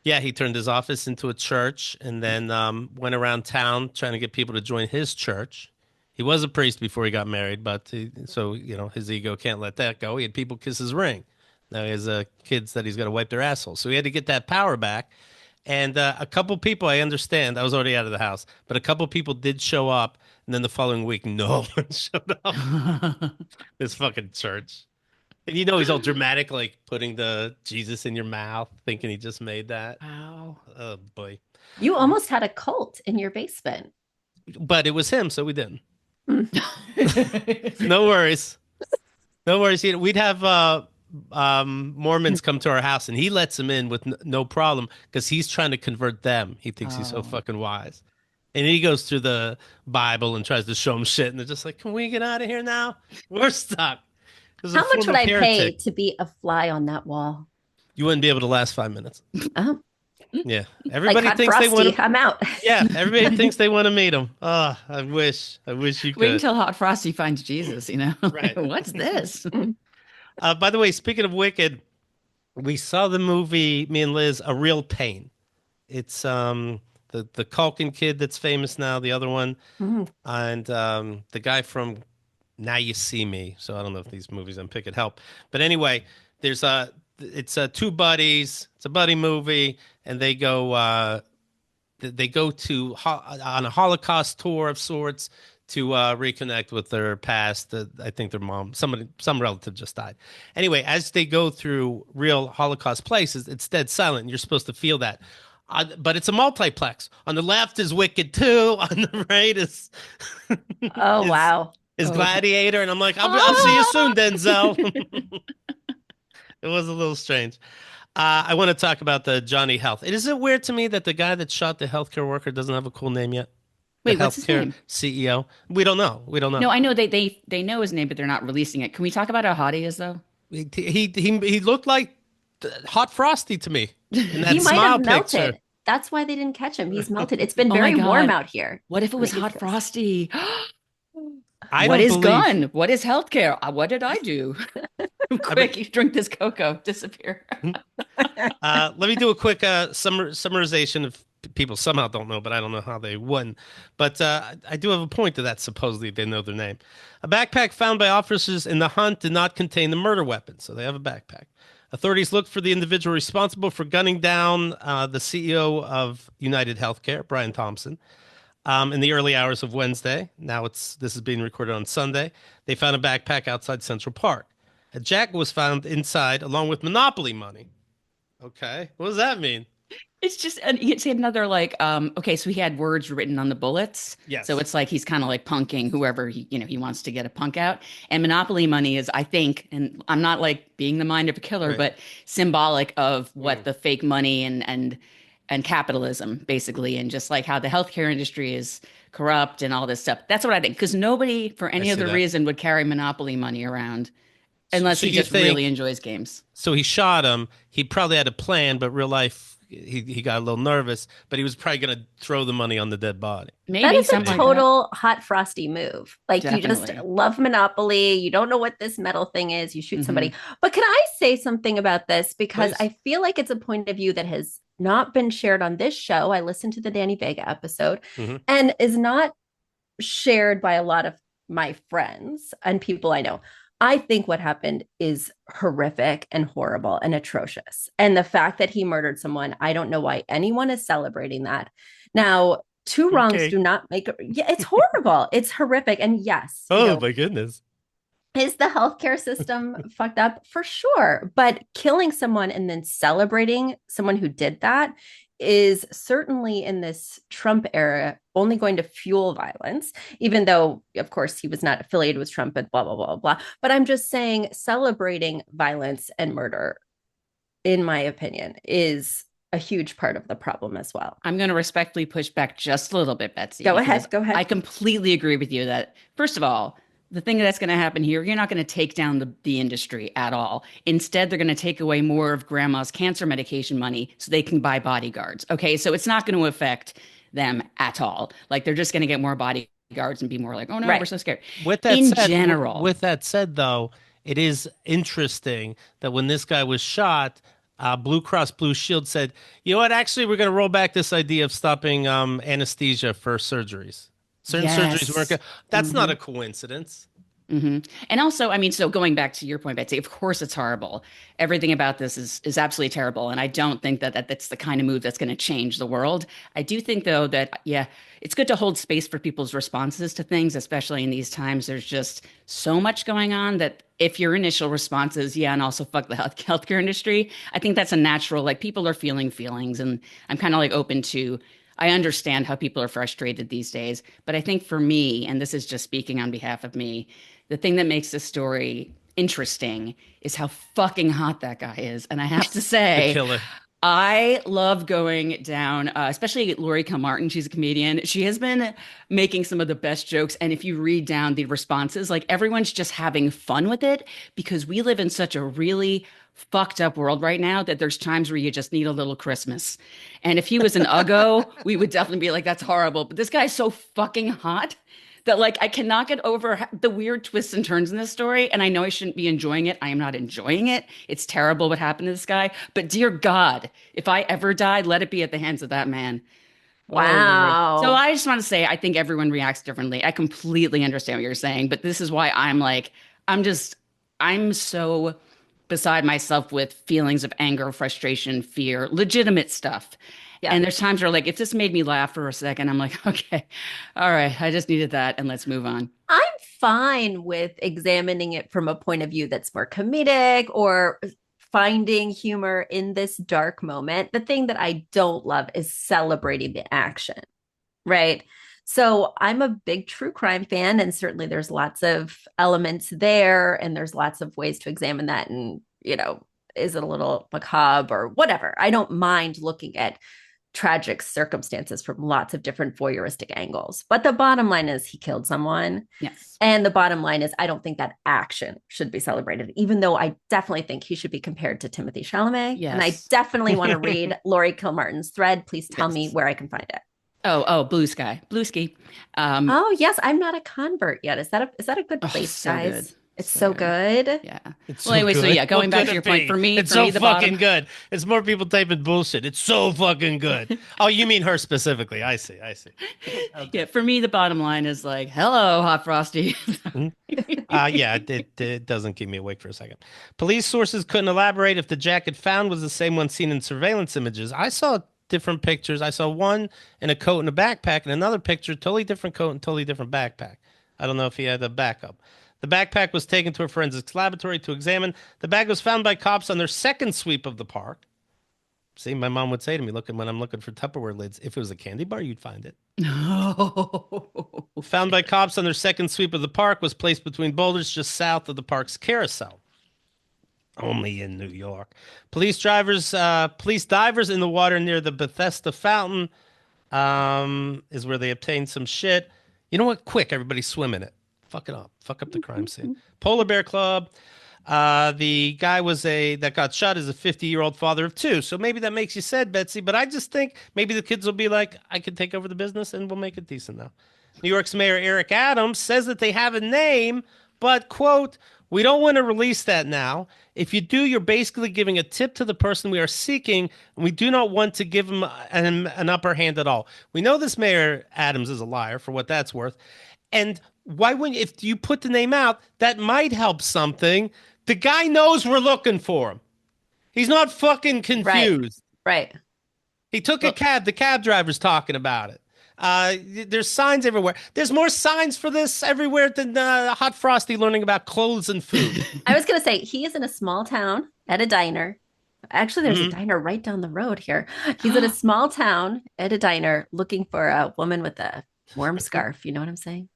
Yeah, he turned his office into a church and then went around town trying to get people to join his church. He was a priest before he got married, but so his ego can't let that go. He had people kiss his ring. Now he has kids that he's got to wipe their assholes. So he had to get that power back. And a couple people, I understand, I was already out of the house, but a couple people did show up. And then the following week, no one showed up. This fucking church. And he's all dramatic, like putting the Jesus in your mouth, thinking he just made that. Wow. Oh boy. You almost had a cult in your basement. But it was him, so we didn't. Hmm. No worries. No worries. We'd have Mormons come to our house, and he lets them in with no problem because he's trying to convert them. He thinks he's so Oh. fucking wise. And he goes through the Bible and tries to show them shit, and they're just like, "Can we get out of here now? We're stuck." Because How a much would former I pay heretic, to be a fly on that wall? you wouldn't be able to last 5 minutes. Oh, Yeah, like everybody Hot thinks they want Frosty. to. I'm out. Yeah, everybody thinks they want to meet him. Oh, I wish you Wait could. until Hot Frosty finds Jesus, Right. What's this? By the way, speaking of Wicked, we saw the movie, me and Liz, A Real Pain. It's the Culkin kid that's famous now, the other one, Mm. and the guy from Now You See Me. So I don't know if these movies I'm picking help, but anyway, there's it's two buddies. It's a buddy movie, and they go to on a Holocaust tour of sorts to reconnect with their past. I think their mom, some relative just died. Anyway, as they go through real Holocaust places, it's dead silent. And you're supposed to feel that. But it's a multiplex. On the left is Wicked 2. On the right is Oh, is, wow. is Oh. Gladiator. And I'm like, I'll see you soon, Denzel. It was a little strange. I want to talk about the Johnny Health. Is it weird to me that the guy that shot the healthcare worker doesn't have a cool name yet? The Wait, what's his healthcare name? CEO. We don't know. We don't know. No, I know they know his name, but they're not releasing it. Can we talk about how hot he is, though? He looked like Hot Frosty to me in that He might smile have picture. melted. That's why they didn't catch him. He's melted. It's been Oh my very warm God. out here. What if it I was think Hot it's- Frosty? I What don't is believe. gone? What is healthcare? What did I do? Quick, you drink this cocoa, disappear. Let me do a quick summarization of people somehow don't know, but I don't know how they wouldn't. But I do have a point to that. Supposedly they know their name. A backpack found by officers in the hunt did not contain the murder weapon, so they have a backpack. Authorities looked for the individual responsible for gunning down the CEO of United Healthcare, Brian Thompson, in the early hours of Wednesday. Now this is being recorded on Sunday. They found a backpack outside Central Park. A jack was found inside, along with Monopoly money. Okay, what does that mean? It's just, and it's another okay, so he had words written on the bullets. Yes. So it's like he's kind of like punking whoever he wants to get a punk out. And Monopoly money is, I think, and I'm not like being the mind of a killer, Right. but symbolic of what the fake money and capitalism basically, and just like how the healthcare industry is corrupt and all this stuff. That's what I think. Because nobody, for any see other that. reason, would carry Monopoly money around unless So he you just think- really enjoys games. So he shot him. He probably had a plan, but real life, he got a little nervous. But he was probably going to throw the money on the dead body. Maybe That is a something like that. total Hot Frosty move. Like you just Definitely. love Monopoly. You don't know what this metal thing is. You shoot Mhm. somebody. But can I say something about this? Because Please. I feel like it's a point of view that has not been shared on this show. I listened to the Danny Vega episode Mhm. and is not shared by a lot of my friends and people I know. I think what happened is horrific and horrible and atrocious. And the fact that he murdered someone, I don't know why anyone is celebrating that. Now, two wrongs Okay. do not make it. Yeah, it's horrible. It's horrific. And yes, Oh my goodness! Is the healthcare system fucked up? For sure. But killing someone and then celebrating someone who did that is certainly in this Trump era only going to fuel violence, even though, of course, he was not affiliated with Trump and blah, blah, blah, blah. But I'm just saying celebrating violence and murder, in my opinion, is a huge part of the problem as well. I'm going to respectfully push back just a little bit, Betsy, Go because ahead. Go I ahead. completely agree with you that, first of all, the thing that's going to happen here, you're not going to take down the industry at all. Instead, they're going to take away more of grandma's cancer medication money so they can buy bodyguards. Okay. So it's not going to affect them at all. Like they're just going to get more bodyguards and be more like, oh no, we're Right. so scared. With that In said, general, though, it is interesting that when this guy was shot, Blue Cross Blue Shield said, "You know what? Actually, we're going to roll back this idea of stopping anesthesia for surgeries. Certain surgeries weren't. yes. That's not Mhm. a coincidence." hmm And also, I mean, so going back to your point, Betsy, of course it's horrible. Everything about this is absolutely terrible, and I don't think that's the kind of move that's going to change the world. I do think, though, that yeah, it's good to hold space for people's responses to things, especially in these times. There's just so much going on that if your initial response is yeah, and also fuck the healthcare industry, I think that's a natural. Like people are feeling feelings, and I'm kind of like open to. I understand how people are frustrated these days, but I think for me, and this is just speaking on behalf of me, the thing that makes this story interesting is how fucking hot that guy is. And I have to The say, killer. I love going down, especially Lori Kilmartin. She's a comedian. She has been making some of the best jokes. And if you read down the responses, like everyone's just having fun with it because we live in such a really fucked up world right now that there's times where you just need a little Christmas. And if he was an Uggo, we would definitely be like, that's horrible. But this guy's so fucking hot that like I cannot get over the weird twists and turns in this story. And I know I shouldn't be enjoying it. I am not enjoying it. It's terrible what happened to this guy. But dear God, if I ever died, let it be at the hands of that man. Oh Lord. So Wow. I just want to say I think everyone reacts differently. I completely understand what you're saying, but this is why I'm like, I'm just I'm so beside myself with feelings of anger, frustration, fear, legitimate stuff. Yeah. And there's times where like it just made me laugh for a second. I'm like, okay, all right, I just needed that and let's move on. I'm fine with examining it from a point of view that's more comedic or finding humor in this dark moment. The thing that I don't love is celebrating the action, right? So I'm a big true crime fan, and certainly there's lots of elements there, and there's lots of ways to examine that. And, is it a little macabre or whatever? I don't mind looking at tragic circumstances from lots of different voyeuristic angles. But the bottom line is he killed someone. Yes. And the bottom line is I don't think that action should be celebrated, even though I definitely think he should be compared to Timothy Chalamet. And I Yes. definitely want to read Laurie Kilmartin's thread. Please tell me Yes. where I can find it. Oh, blue sky. Blue ski. Um, Oh, yes, I'm not a convert yet. Is that a good oh, place, so good. guys? It's So so good. good. Yeah. It's Well, so anyway, so good. yeah, What going back could to it your point, be? for me, It's for so me, the fucking bottom. good. It's more people typing bullshit. It's so fucking good. Oh, you mean her specifically? I see. I see. Yeah, Okay. for me, the bottom line is like, hello, Hot Frosty. Mhm. Yeah, it doesn't keep me awake for a second. Police sources couldn't elaborate if the jacket found was the same one seen in surveillance images. I saw different pictures. I saw one in a coat and a backpack, and another picture, totally different coat and totally different backpack. I don't know if he had a backup. The backpack was taken to a forensics laboratory to examine. The bag was found by cops on their second sweep of the park. See, my mom would say to me, looking when I'm looking for Tupperware lids, if it was a candy bar, you'd find it. No. Found by cops on their second sweep of the park, was placed between boulders just south of the park's carousel. Only in New York. Police divers in the water near the Bethesda fountain is where they obtained some shit. You know what? Quick, everybody swim in it. Fuck it up. Fuck up the crime scene. Polar Bear Club. The guy that got shot is a 50-year-old father of two. So maybe that makes you sad, Betsy. But I just think maybe the kids will be like, I can take over the business and we'll make it decent now. New York's Mayor Eric Adams says that they have a name, but, quote, we don't want to release that now. If you do, you're basically giving a tip to the person we are seeking, and we do not want to give him an upper hand at all. We know this Mayor Adams is a liar, for what that's worth. And why wouldn't, if you put the name out, that might help something. The guy knows we're looking for him. He's not fucking Right. confused. Right. He took a Well, cab. The cab driver's talking about it. There's signs everywhere. There's more signs for this everywhere than Hot Frosty learning about clothes and food. I was going to say he is in a small town at a diner. Actually, there's a Mhm. diner right down the road here. He's in a small town at a diner looking for a woman with a warm scarf. You know what I'm saying?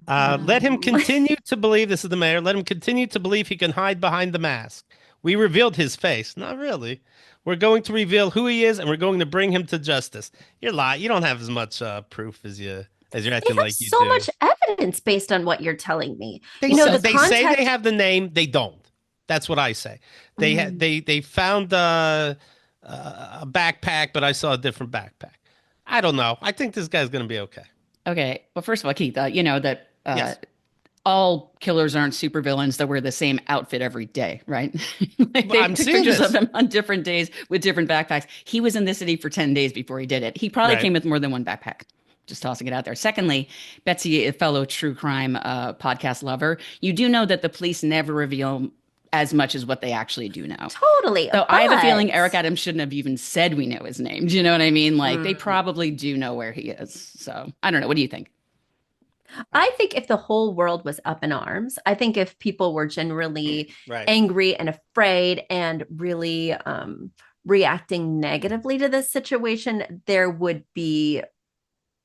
Let him Um, continue to believe, this is the mayor, let him continue to believe he can hide behind the mask. We revealed his face. Not really. We're going to reveal who he is and we're going to bring him to justice. You're lying. You don't have as much proof as you're they acting have like you so do. much evidence based on what you're telling me. They You know, say, the they say they context. have the name, they don't. That's what I say. Mm, They found a backpack, but I saw a different backpack. I don't know. I think this guy's going to be okay. Okay. Well, first of all, Keith, you know that Yes. all killers aren't supervillains that wear the same outfit every day, right? Like Well, they I'm took seeing pictures of this. him on different days with different backpacks. He was in the city for 10 days before he did it. He probably Right. came with more than one backpack. Just tossing it out there. Secondly, Betsy, a fellow true crime podcast lover, you do know that the police never reveal as much as what they actually do know. totally. So I have a feeling But Eric Adams shouldn't have even said we know his name. Do you know what I mean? Like they mm, probably do know where he is. So I don't know. What do you think? I think if the whole world was up in arms, I think if people were generally Right. angry and afraid and really reacting negatively to this situation, there would be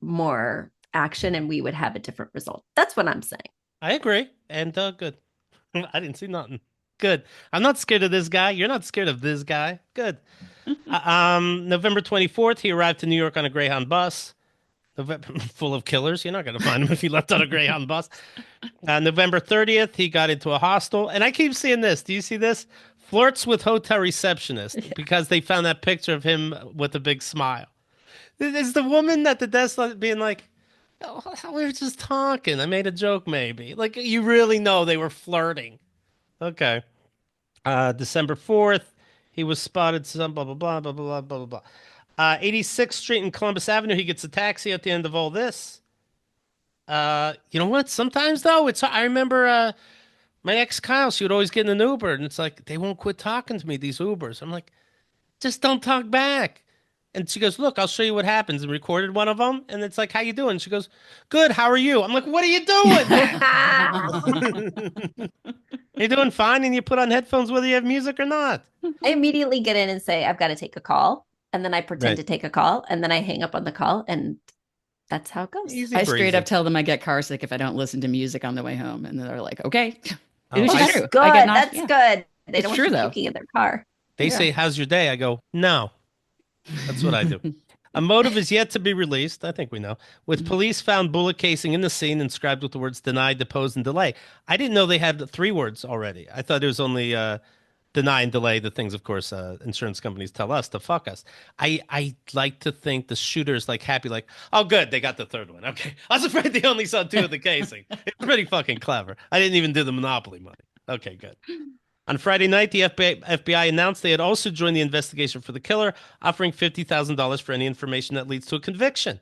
more action and we would have a different result. That's what I'm saying. I agree. And good. I didn't see nothing. Good. I'm not scared of this guy. You're not scared of this guy. Good. November 24th, he arrived to New York on a Greyhound bus. Full of killers. You're not going to find him if he left on a Greyhound bus. November 30th, he got into a hostel. And I keep seeing this. Do you see this? Flirts with hotel receptionist because they found that picture of him with a big smile. Is the woman at the desk being like, oh, we were just talking. I made a joke, maybe. Like, you really know they were flirting. Okay. December 4th, he was spotted some blah, blah, blah, blah, blah, blah, blah, blah. 86th Street and Columbus Avenue, he gets a taxi at the end of all this. You know what? Sometimes, though, I remember my ex Kyle, she would always get in an Uber, and it's like, they won't quit talking to me, these Ubers. I'm like, just don't talk back. And she goes, look, I'll show you what happens. And recorded one of them. And it's like, how you doing? She goes, good. How are you? I'm like, what are you doing? You doing fine? And you put on headphones whether you have music or not. I immediately get in and say, I've got to take a call. And then I pretend Right. to take a call. And then I hang up on the call. And that's how it goes. Easy I straight up breezy. tell them I get car sick if I don't listen to music on the way home, and they're like, "Okay," Oh, which Well, is that's true. good. I get not. That's Yeah, good. They it's don't want true you though. puking in their car. they Yeah. say, how's your day? I go, no. That's what I do. A motive is yet to be released. I think we know. With police found bullet casing in the scene inscribed with the words deny, depose, and delay. I didn't know they had three words already. I thought it was only deny and delay, the things, of course, insurance companies tell us to fuck us. I like to think the shooter's like happy, like, oh, good, they got the third one. Okay. I was afraid they only saw two of the casing. It's pretty fucking clever. I didn't even do the Monopoly money. Okay, good. On Friday night, the FBI announced they had also joined the investigation for the killer, offering $50,000 for any information that leads to a conviction.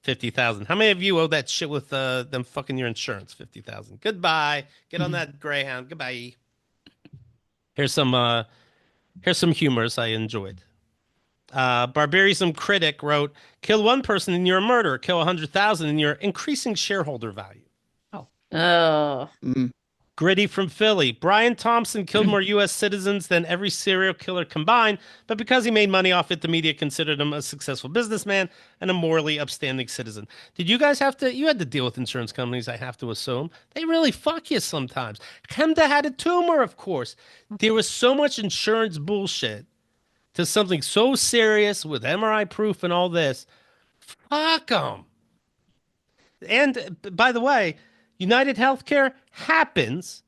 50,000. How many of you owe that shit with them fucking your insurance? 50,000. Goodbye. Get on that Greyhound. Goodbye. Here's some humors I enjoyed. Barbarism critic wrote, "Kill one person and you're a murderer. Kill 100,000 and you're increasing shareholder value." Oh. Oh, Mm. Gritty from Philly. Brian Thompson killed more U.S. citizens than every serial killer combined, but because he made money off it, the media considered him a successful businessman and a morally upstanding citizen. Did you guys you had to deal with insurance companies, I have to assume. They really fuck you sometimes. Hemda had a tumor, of course. There was so much insurance bullshit to something so serious with MRI proof and all this. Fuck them. And by the way, United Healthcare happens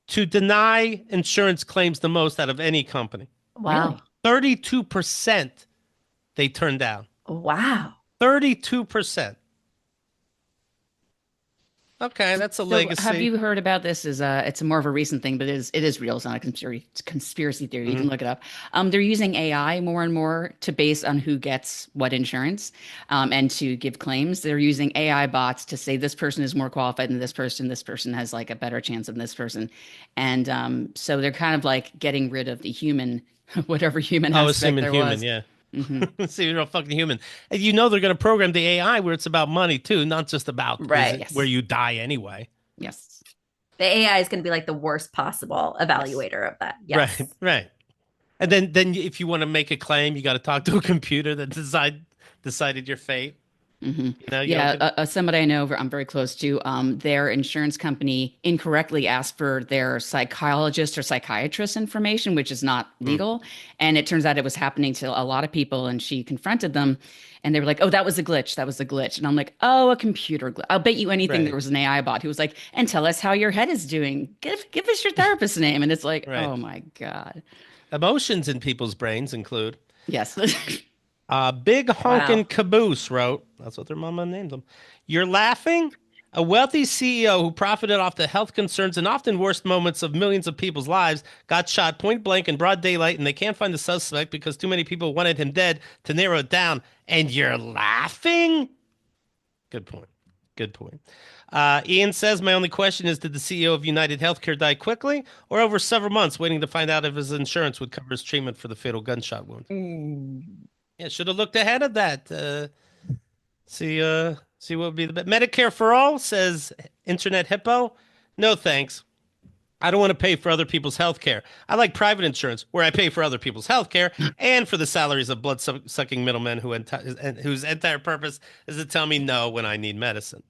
to deny insurance claims the most out of any company. wow. Really? 32% they turned down. Wow. 32%. Okay, that's a So have legacy. you heard about this? Is it's more of a recent thing, but it is real. It's not a conspiracy theory. You Mhm. can look it up. They're using AI more and more to base on who gets what insurance, and to give claims. They're using AI bots to say this person is more qualified than this person. This person has like a better chance than this person, and so they're kind of like getting rid of the human, whatever human Oh, aspect assuming there human, was. yeah. Hmm. See, you're a fucking human. And you know they're going to program the AI where it's about money too, not just about is Right. it where Yes. you die anyway. Yes. The AI is going to be like the worst possible Yes. evaluator of that. Right, Yes. right. And then if you want to make a claim, you got to talk to a computer that decided your fate. Hmm. You know, you don't Yeah, get somebody I know, I'm very close to, their insurance company incorrectly asked for their psychologist or psychiatrist information, which is not mm, legal. And it turns out it was happening to a lot of people. And she confronted them, and they were like, "Oh, that was a glitch. That was a glitch." And I'm like, "Oh, a computer glitch. I'll bet you anything there right, was an AI bot who was like, and tell us how your head is doing. Give us your therapist's name." And it's like, right. oh my God. Emotions in people's brains include Yes. Big Honkin' Wow. Caboose wrote, that's what their mama named them. You're laughing? A wealthy CEO who profited off the health concerns and often worst moments of millions of people's lives got shot point blank in broad daylight, and they can't find the suspect because too many people wanted him dead to narrow it down. And you're laughing? Good point. Good point. Ian says, my only question is, did the CEO of United Healthcare die quickly or over several months waiting to find out if his insurance would cover his treatment for the fatal gunshot wound? Mm. Yeah, should have looked ahead of that. See what would be the best. Medicare for all, says Internet Hippo. No thanks. I don't want to pay for other people's health care. I like private insurance where I pay for other people's health care and for the salaries of blood sucking middlemen whose entire purpose is to tell me no when I need medicine.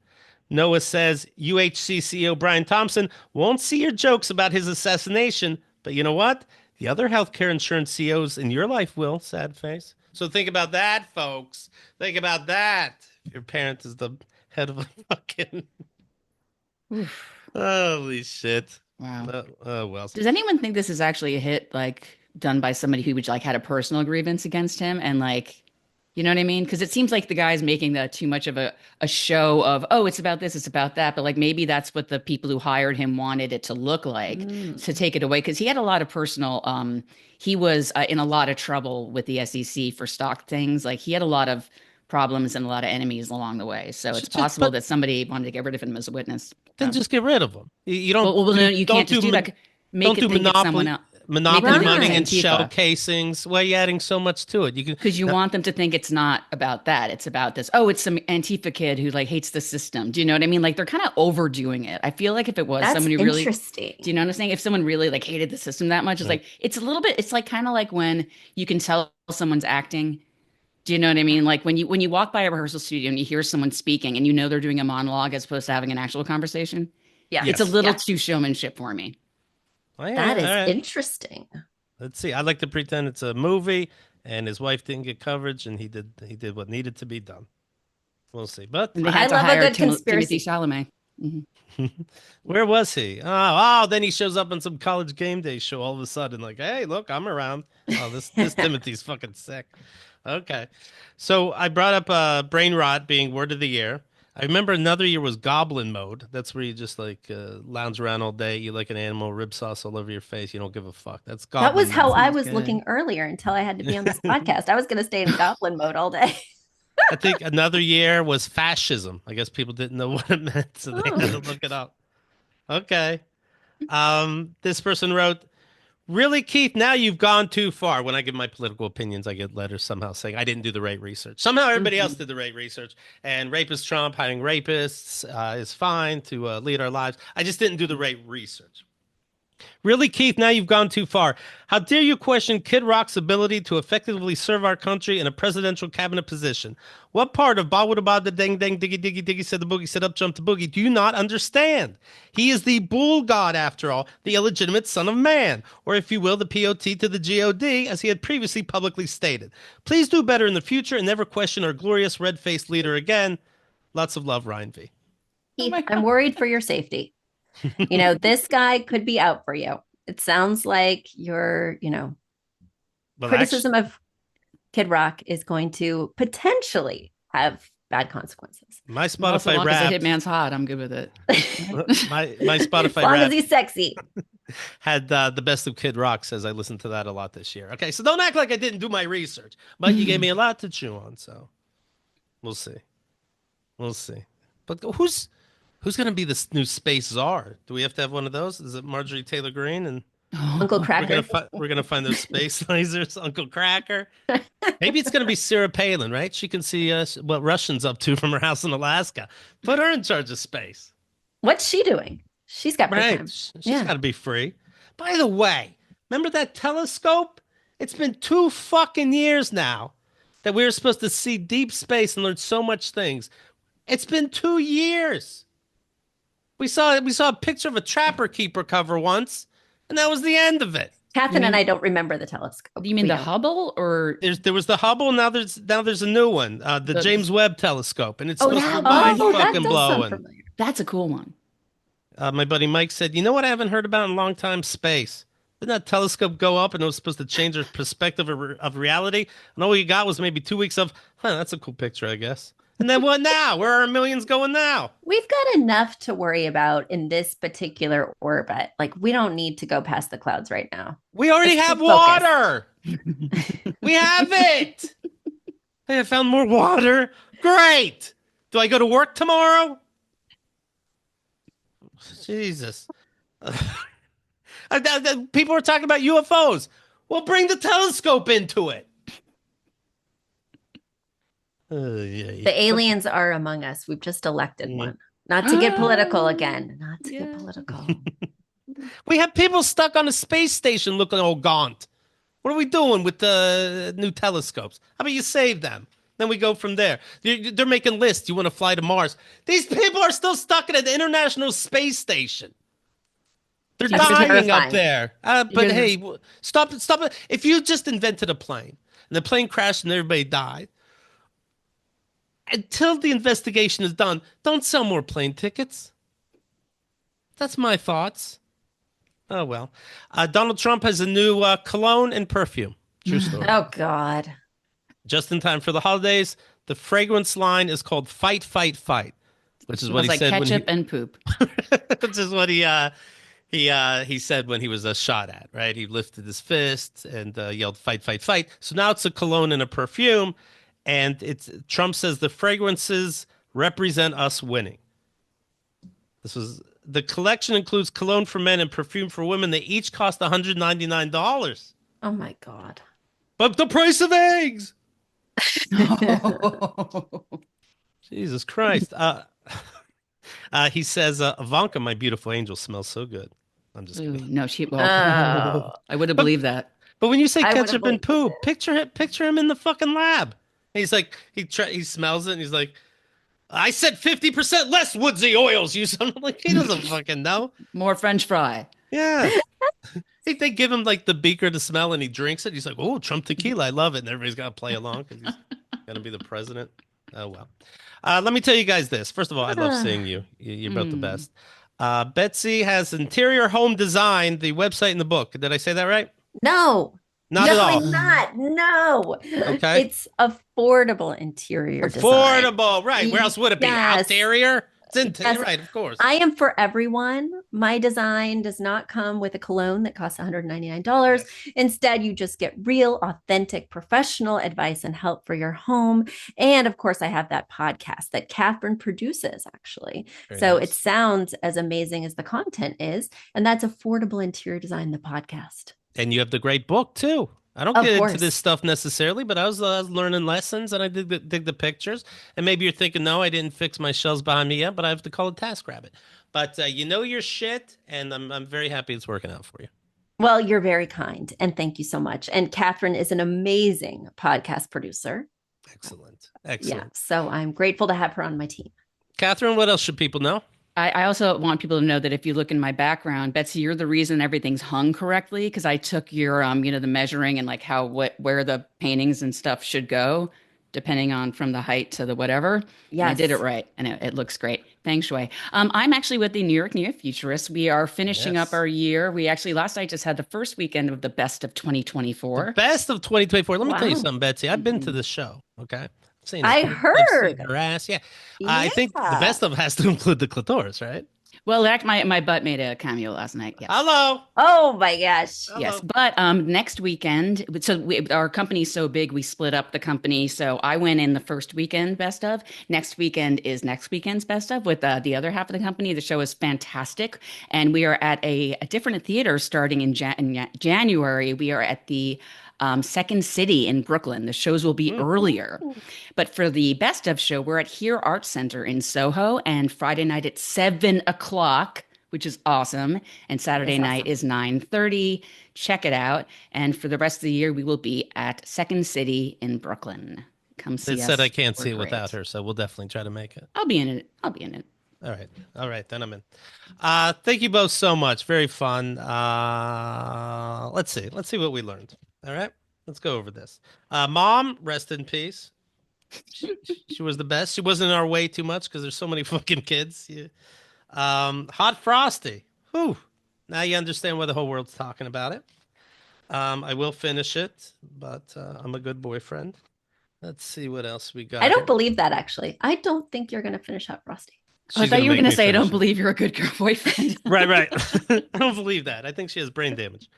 Noah says UHC CEO Brian Thompson won't see your jokes about his assassination, but you know what? The other healthcare insurance CEOs in your life will, sad face. So think about that, folks. Think about that. Your parent is the head of a fucking. Oof. Holy shit. Wow. Oh, well. Does anyone think this is actually a hit, like done by somebody who would like had a personal grievance against him and like, you know what I mean? Because it seems like the guy's making the too much of a show of, oh, it's about this, it's about that. But like maybe that's what the people who hired him wanted it to look like Mm. to take it away. Because he had a lot of personal, he was in a lot of trouble with the SEC for stock things. Like he had a lot of problems and a lot of enemies along the way. So it's possible But that somebody wanted to get rid of him as a witness. then So. just get rid of them. You No, you can't just do that. Make don't it do think it's someone monopoly else. Make them monopoly think it's money Right. and shell Antifa casings. Why are you adding so much to it? You can because you want them to think it's not about that. It's about this. Oh, it's some Antifa kid who like hates the system. Do you know what I mean? Like they're kind of overdoing it. I feel like if it was That's someone who really, do interesting. you know what I'm saying? If someone really like hated the system that much, it's like it's a little bit. It's like kind of like when you can tell someone's acting. Do you know what I mean? Like when you walk by a rehearsal studio and you hear someone speaking and you know they're doing a monologue as opposed to having an actual conversation. It's a Yes. yes. little Yeah. too showmanship for me. Oh, yeah, That all is right. interesting. Let's see. I like to pretend it's a movie, and his wife didn't get coverage, and he did what needed to be done. We'll see. But And they I had to love a hire good Timothy conspiracy. Chalamet. Hmm. where was he? Oh, then he shows up on some college game day show all of a sudden, like, hey, look, I'm around. Oh, this Timothy's fucking sick. Okay. So I brought up brain rot being word of the year. I remember another year was goblin mode. That's where you just like lounge around all day, you like an animal, rib sauce all over your face. You don't give a fuck. That's That was goblin how mode. I Sounds was good. looking earlier until I had to be on this podcast. I was going to stay in goblin mode all day. I think another year was fascism. I guess people didn't know what it meant, so they had Oh. to look it up. Okay. This person wrote, really, Keith, now you've gone too far. When I give my political opinions, I get letters somehow saying I didn't do the right research. Somehow everybody else Mhm. did the right research. And rapist Trump hiding rapists is fine to lead our lives. I just didn't do the right research. Really, Keith, now you've gone too far. How dare you question Kid Rock's ability to effectively serve our country in a presidential cabinet position? What part of ba ba the dang dang diggy diggy diggy said the boogie said up jump the boogie do you not understand? He is the bull god after all, the illegitimate son of man, or if you will, the POT to the God, as he had previously publicly stated. Please do better in the future and never question our glorious red-faced leader again. Lots of love, Ryan V. Oh Keith, my I'm God. worried for your safety. You know, this guy could be out for you. It sounds like your, Well, actually, criticism of Kid Rock is going to potentially have bad consequences. my And also, Spotify long as the Wrapped, hitman's hot, I'm good with it. my As Spotify long as Wrapped he's sexy. had the best of Kid Rock. Says I listened to that a lot this year. Okay, so don't act like I didn't do my research, but you gave me a lot to chew on. So we'll see, we'll see. But who's gonna be the new space czar? Do we have to have one of those? Is it Marjorie Taylor Greene? And Uncle Oh. Cracker. We're gonna find those space lasers, Uncle Cracker. Maybe it's gonna be Sarah Palin, right? She can see what Russians up to from her house in Alaska. Put her in charge of space. What's she doing? She's got free Right. time. She's Yeah. got to be free. By the way, remember that telescope? It's been 2 fucking years now that we were supposed to see deep space and learn so much things. It's been 2 years. We saw a picture of a Trapper Keeper cover once, and that was the end of it. You Catherine and mean I don't remember the telescope. you mean We the don't. Hubble or There was the Hubble. Now there's a new one, the the James Webb Telescope, and it's Oh, supposed to that be one? mind Oh, that fucking does sound blowing. familiar. That's a cool one. My buddy Mike said, "You know what I haven't heard about in a long time? Space. Didn't that telescope go up and it was supposed to change our perspective of reality? And all we got was maybe 2 weeks of, that's a cool picture, I guess. And then what now? Where are our millions going now? We've got enough to worry about in this particular orbit. Like, we don't need to go past the clouds right now. We already Let's have keep focused. water. We have it. Hey, I found more water. Great. Do I go to work tomorrow? Jesus. People are talking about UFOs. Well, bring the telescope into it. The aliens are among us. We've just elected Mm. one. Not to get political Oh, again. Not to get yeah. political. We have people stuck on a space station looking all gaunt. What are we doing with the new telescopes? How about you save them? Then we go from there. They're making lists. You want to fly to Mars? These people are still stuck at the International Space Station. They're That's dying up terrifying. there. But Because hey, stop it. If you just invented a plane and the plane crashed and everybody died, until the investigation is done, don't sell more plane tickets. That's my thoughts. Oh, well. Donald Trump has a new cologne and perfume. True story. Oh, God. Just in time for the holidays. The fragrance line is called Fight, Fight, Fight, which is what Smells he like said ketchup and poop. which is what he said when he was shot at, right? He lifted his fist and yelled, "Fight, fight, fight." So now it's a cologne and a perfume. And Trump says the fragrances represent us winning. The collection includes cologne for men and perfume for women. They each cost $199. Oh, my God. But the price of eggs. Jesus Christ. He says, Ivanka, my beautiful angel, smells so good. I'm just Ooh, kidding. no, she. Well, Oh. I would have believed that. But when you say I would've ketchup and believed poop, picture him in the fucking lab. He's like, he smells it and he's like, I said 50% less woodsy oils. You sound like he doesn't fucking know. More French fry. Yeah. They give him like the beaker to smell and he drinks it. He's like, oh, Trump tequila. I love it. And everybody's got to play along because he's going to be the president. Oh, well. Let me tell you guys this. First of all, I love seeing you. You're both the best. Betsy has interior home design, the website and the book. Did I say that right? No. Not no, at all. I'm not. No. Okay. It's affordable interior design. Affordable. Right. Where else would it be? Yes. Outerior? It's Yes. right, of course. I am for everyone. My design does not come with a cologne that costs $199. Yes. Instead, you just get real, authentic, professional advice and help for your home. And of course, I have that podcast that Katharine produces, actually. Very So nice. it sounds as amazing as the content is. And that's Affordable Interior Design, the podcast. And you have the great book too. I don't Of get course. into this stuff necessarily, but I was learning lessons and I dig the pictures. And maybe you're thinking, no, I didn't fix my shelves behind me yet, but I have to call it TaskRabbit. But you know your shit, and I'm very happy it's working out for you. Well, you're very kind. And thank you so much. And Katharine is an amazing podcast producer. Excellent. Yeah. Excellent. So I'm grateful to have her on my team. Katharine, what else should people know? I also want people to know that if you look in my background, Betsy, you're the reason everything's hung correctly because I took your, the measuring and like where the paintings and stuff should go, depending on from the height to the whatever. Yes. And I did it right, and it looks great. Thanks, Shui. I'm actually with the New York Neo Futurists. We are finishing Yes. up our year. We actually last night just had the first weekend of the best of 2024. The best of 2024. Let me tell you Wow. something, Betsy. I've been to this show. Okay. I've seen I it. I've heard. seen her ass. Yeah. I think the best of has to include the clitoris, right? Well, like my butt made a cameo last night. Yes. Hello. Oh my gosh. Yes, Hello. but next weekend, so our company's so big, we split up the company. So I went in the first weekend best of. Next weekend is next weekend's best of with the other half of the company. The show is fantastic, and we are at a different theater starting in January. We are at the Second City in Brooklyn. The shows will be Mm. earlier, Ooh, but for the best of show, we're at Here Art Center in Soho, and Friday night at 7 o'clock, which is awesome. And that is Saturday night awesome. is 9:30. Check it out. And for the rest of the year, we will be at Second City in Brooklyn. Come It see said I us. can't We're see it without great. her, so we'll definitely try to make it. I'll be in it. I'll be in it. All right. All right, then I'm in. Thank you both so much. Very fun. Let's see. Let's see what we learned. All right. Let's go over this. Mom, rest in peace. She, she was the best. She wasn't in our way too much because there's so many fucking kids. Yeah. Hot Frosty. Whew. Now you understand why the whole world's talking about it. I will finish it, but I'm a good boyfriend. Let's see what else we I got don't here. believe that actually. I don't think you're going to finish Hot Frosty. Oh, I She's thought gonna you were make going to me say, I finish don't it. believe you're a good girl boyfriend. Right, right. I don't believe that. I think she has brain damage.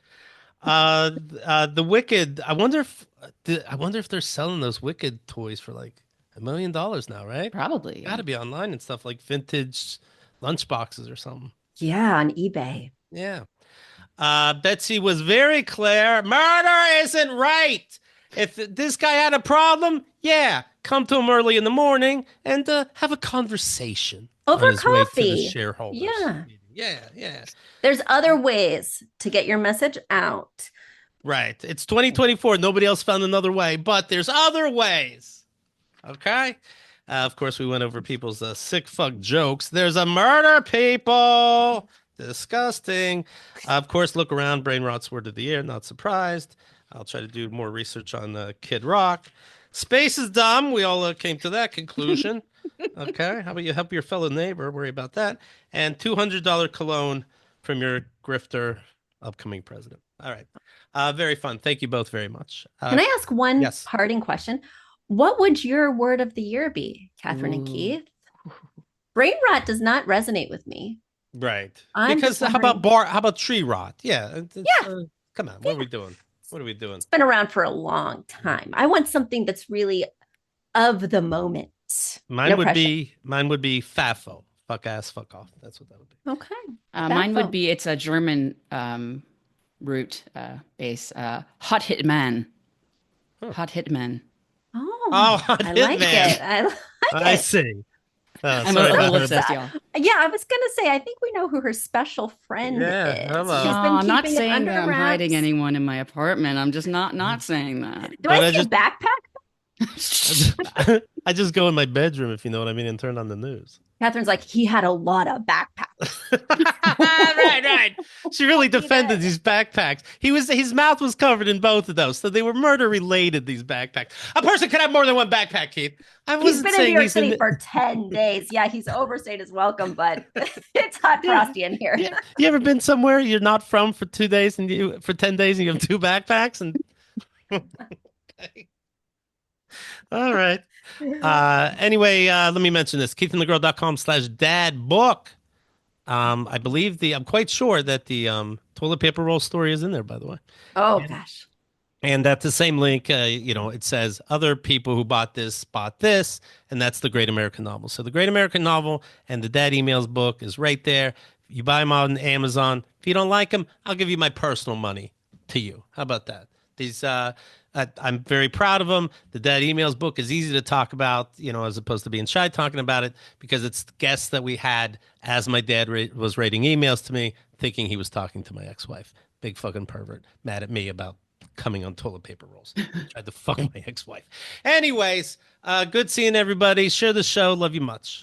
The Wicked. I wonder if they're selling those Wicked toys for like $1 million now, right? Probably, Got yeah. to be online and stuff like vintage lunchboxes or something. Yeah, on eBay. Yeah. Betsy was very clear. Murder isn't right. If this guy had a problem, yeah, come to him early in the morning and have a conversation Over on his way to the coffee. shareholders Yeah. meeting. Yeah, yeah. There's other ways to get your message out. Right. It's 2024. Nobody else found another way, but there's other ways. Okay. Of course, we went over people's sick fuck jokes. There's a murder, people. Disgusting. Of course, look around. Brain rot's word of the year. Not surprised. I'll try to do more research on Kid Rock. Space is dumb. We all came to that conclusion. Okay. How about you help your fellow neighbor? Worry about that. And $200 cologne from your grifter upcoming president. All right. Very fun. Thank you both very much. Can I ask one Yes. parting question? What would your word of the year be, Catherine and Ooh. Keith? Brain rot does not resonate with me. Right. I'm Because just wondering. how about tree rot? Yeah. Yeah, Come on. What are we doing? What are we doing? it's been around for a long time. I want something that's really of the moment. Mine No would pressure. be FAFO. Fuck ass, fuck off. That's what that would be. Okay. Mine would Baffle. be, it's a German root base. Hot Hitman. Huh. Hot Hitman. Oh, Hot I like Hitman. it. I like I it. see. I'm Sorry a about little her. obsessed, y'all. Yeah, I was gonna say, I think we know who her special friend Yeah, is. hello. She's No, been I'm not keeping it saying under that I'm hiding wraps. anyone in my apartment. I'm just not saying that. Do But I I see a just backpack? I just go in my bedroom if you know what I mean and turn on the news. Catherine's like, he had a lot of backpacks. Right, right. She really See defended that? these backpacks. His mouth was covered in both of those, so they were murder related. These backpacks. A person could have more than one backpack, Keith. I He's wasn't been in New saying York he's City in. for 10 days. Yeah, he's overstayed his welcome, but it's hot Yeah, frosty in here. yeah. You ever been somewhere you're not from for 2 days and you for 10 days and you have two backpacks and. Okay. All right. Anyway, let me mention this. KeithandTheGirl.com/dad book. I believe I'm quite sure that the toilet paper roll story is in there, by the way. Oh And, gosh. and at the same link, it says other people who bought this, and that's the Great American Novel. So the Great American Novel and the Dad Emails book is right there. You buy them on Amazon. If you don't like them, I'll give you my personal money to you. How about that? These I'm very proud of them. The Dad Emails book is easy to talk about, as opposed to being shy talking about it, because it's guests that we had as my dad was rating emails to me, thinking he was talking to my ex-wife. Big fucking pervert, mad at me about coming on toilet paper rolls. Tried to fuck my ex-wife. Anyways, good seeing everybody. Share the show. Love you much.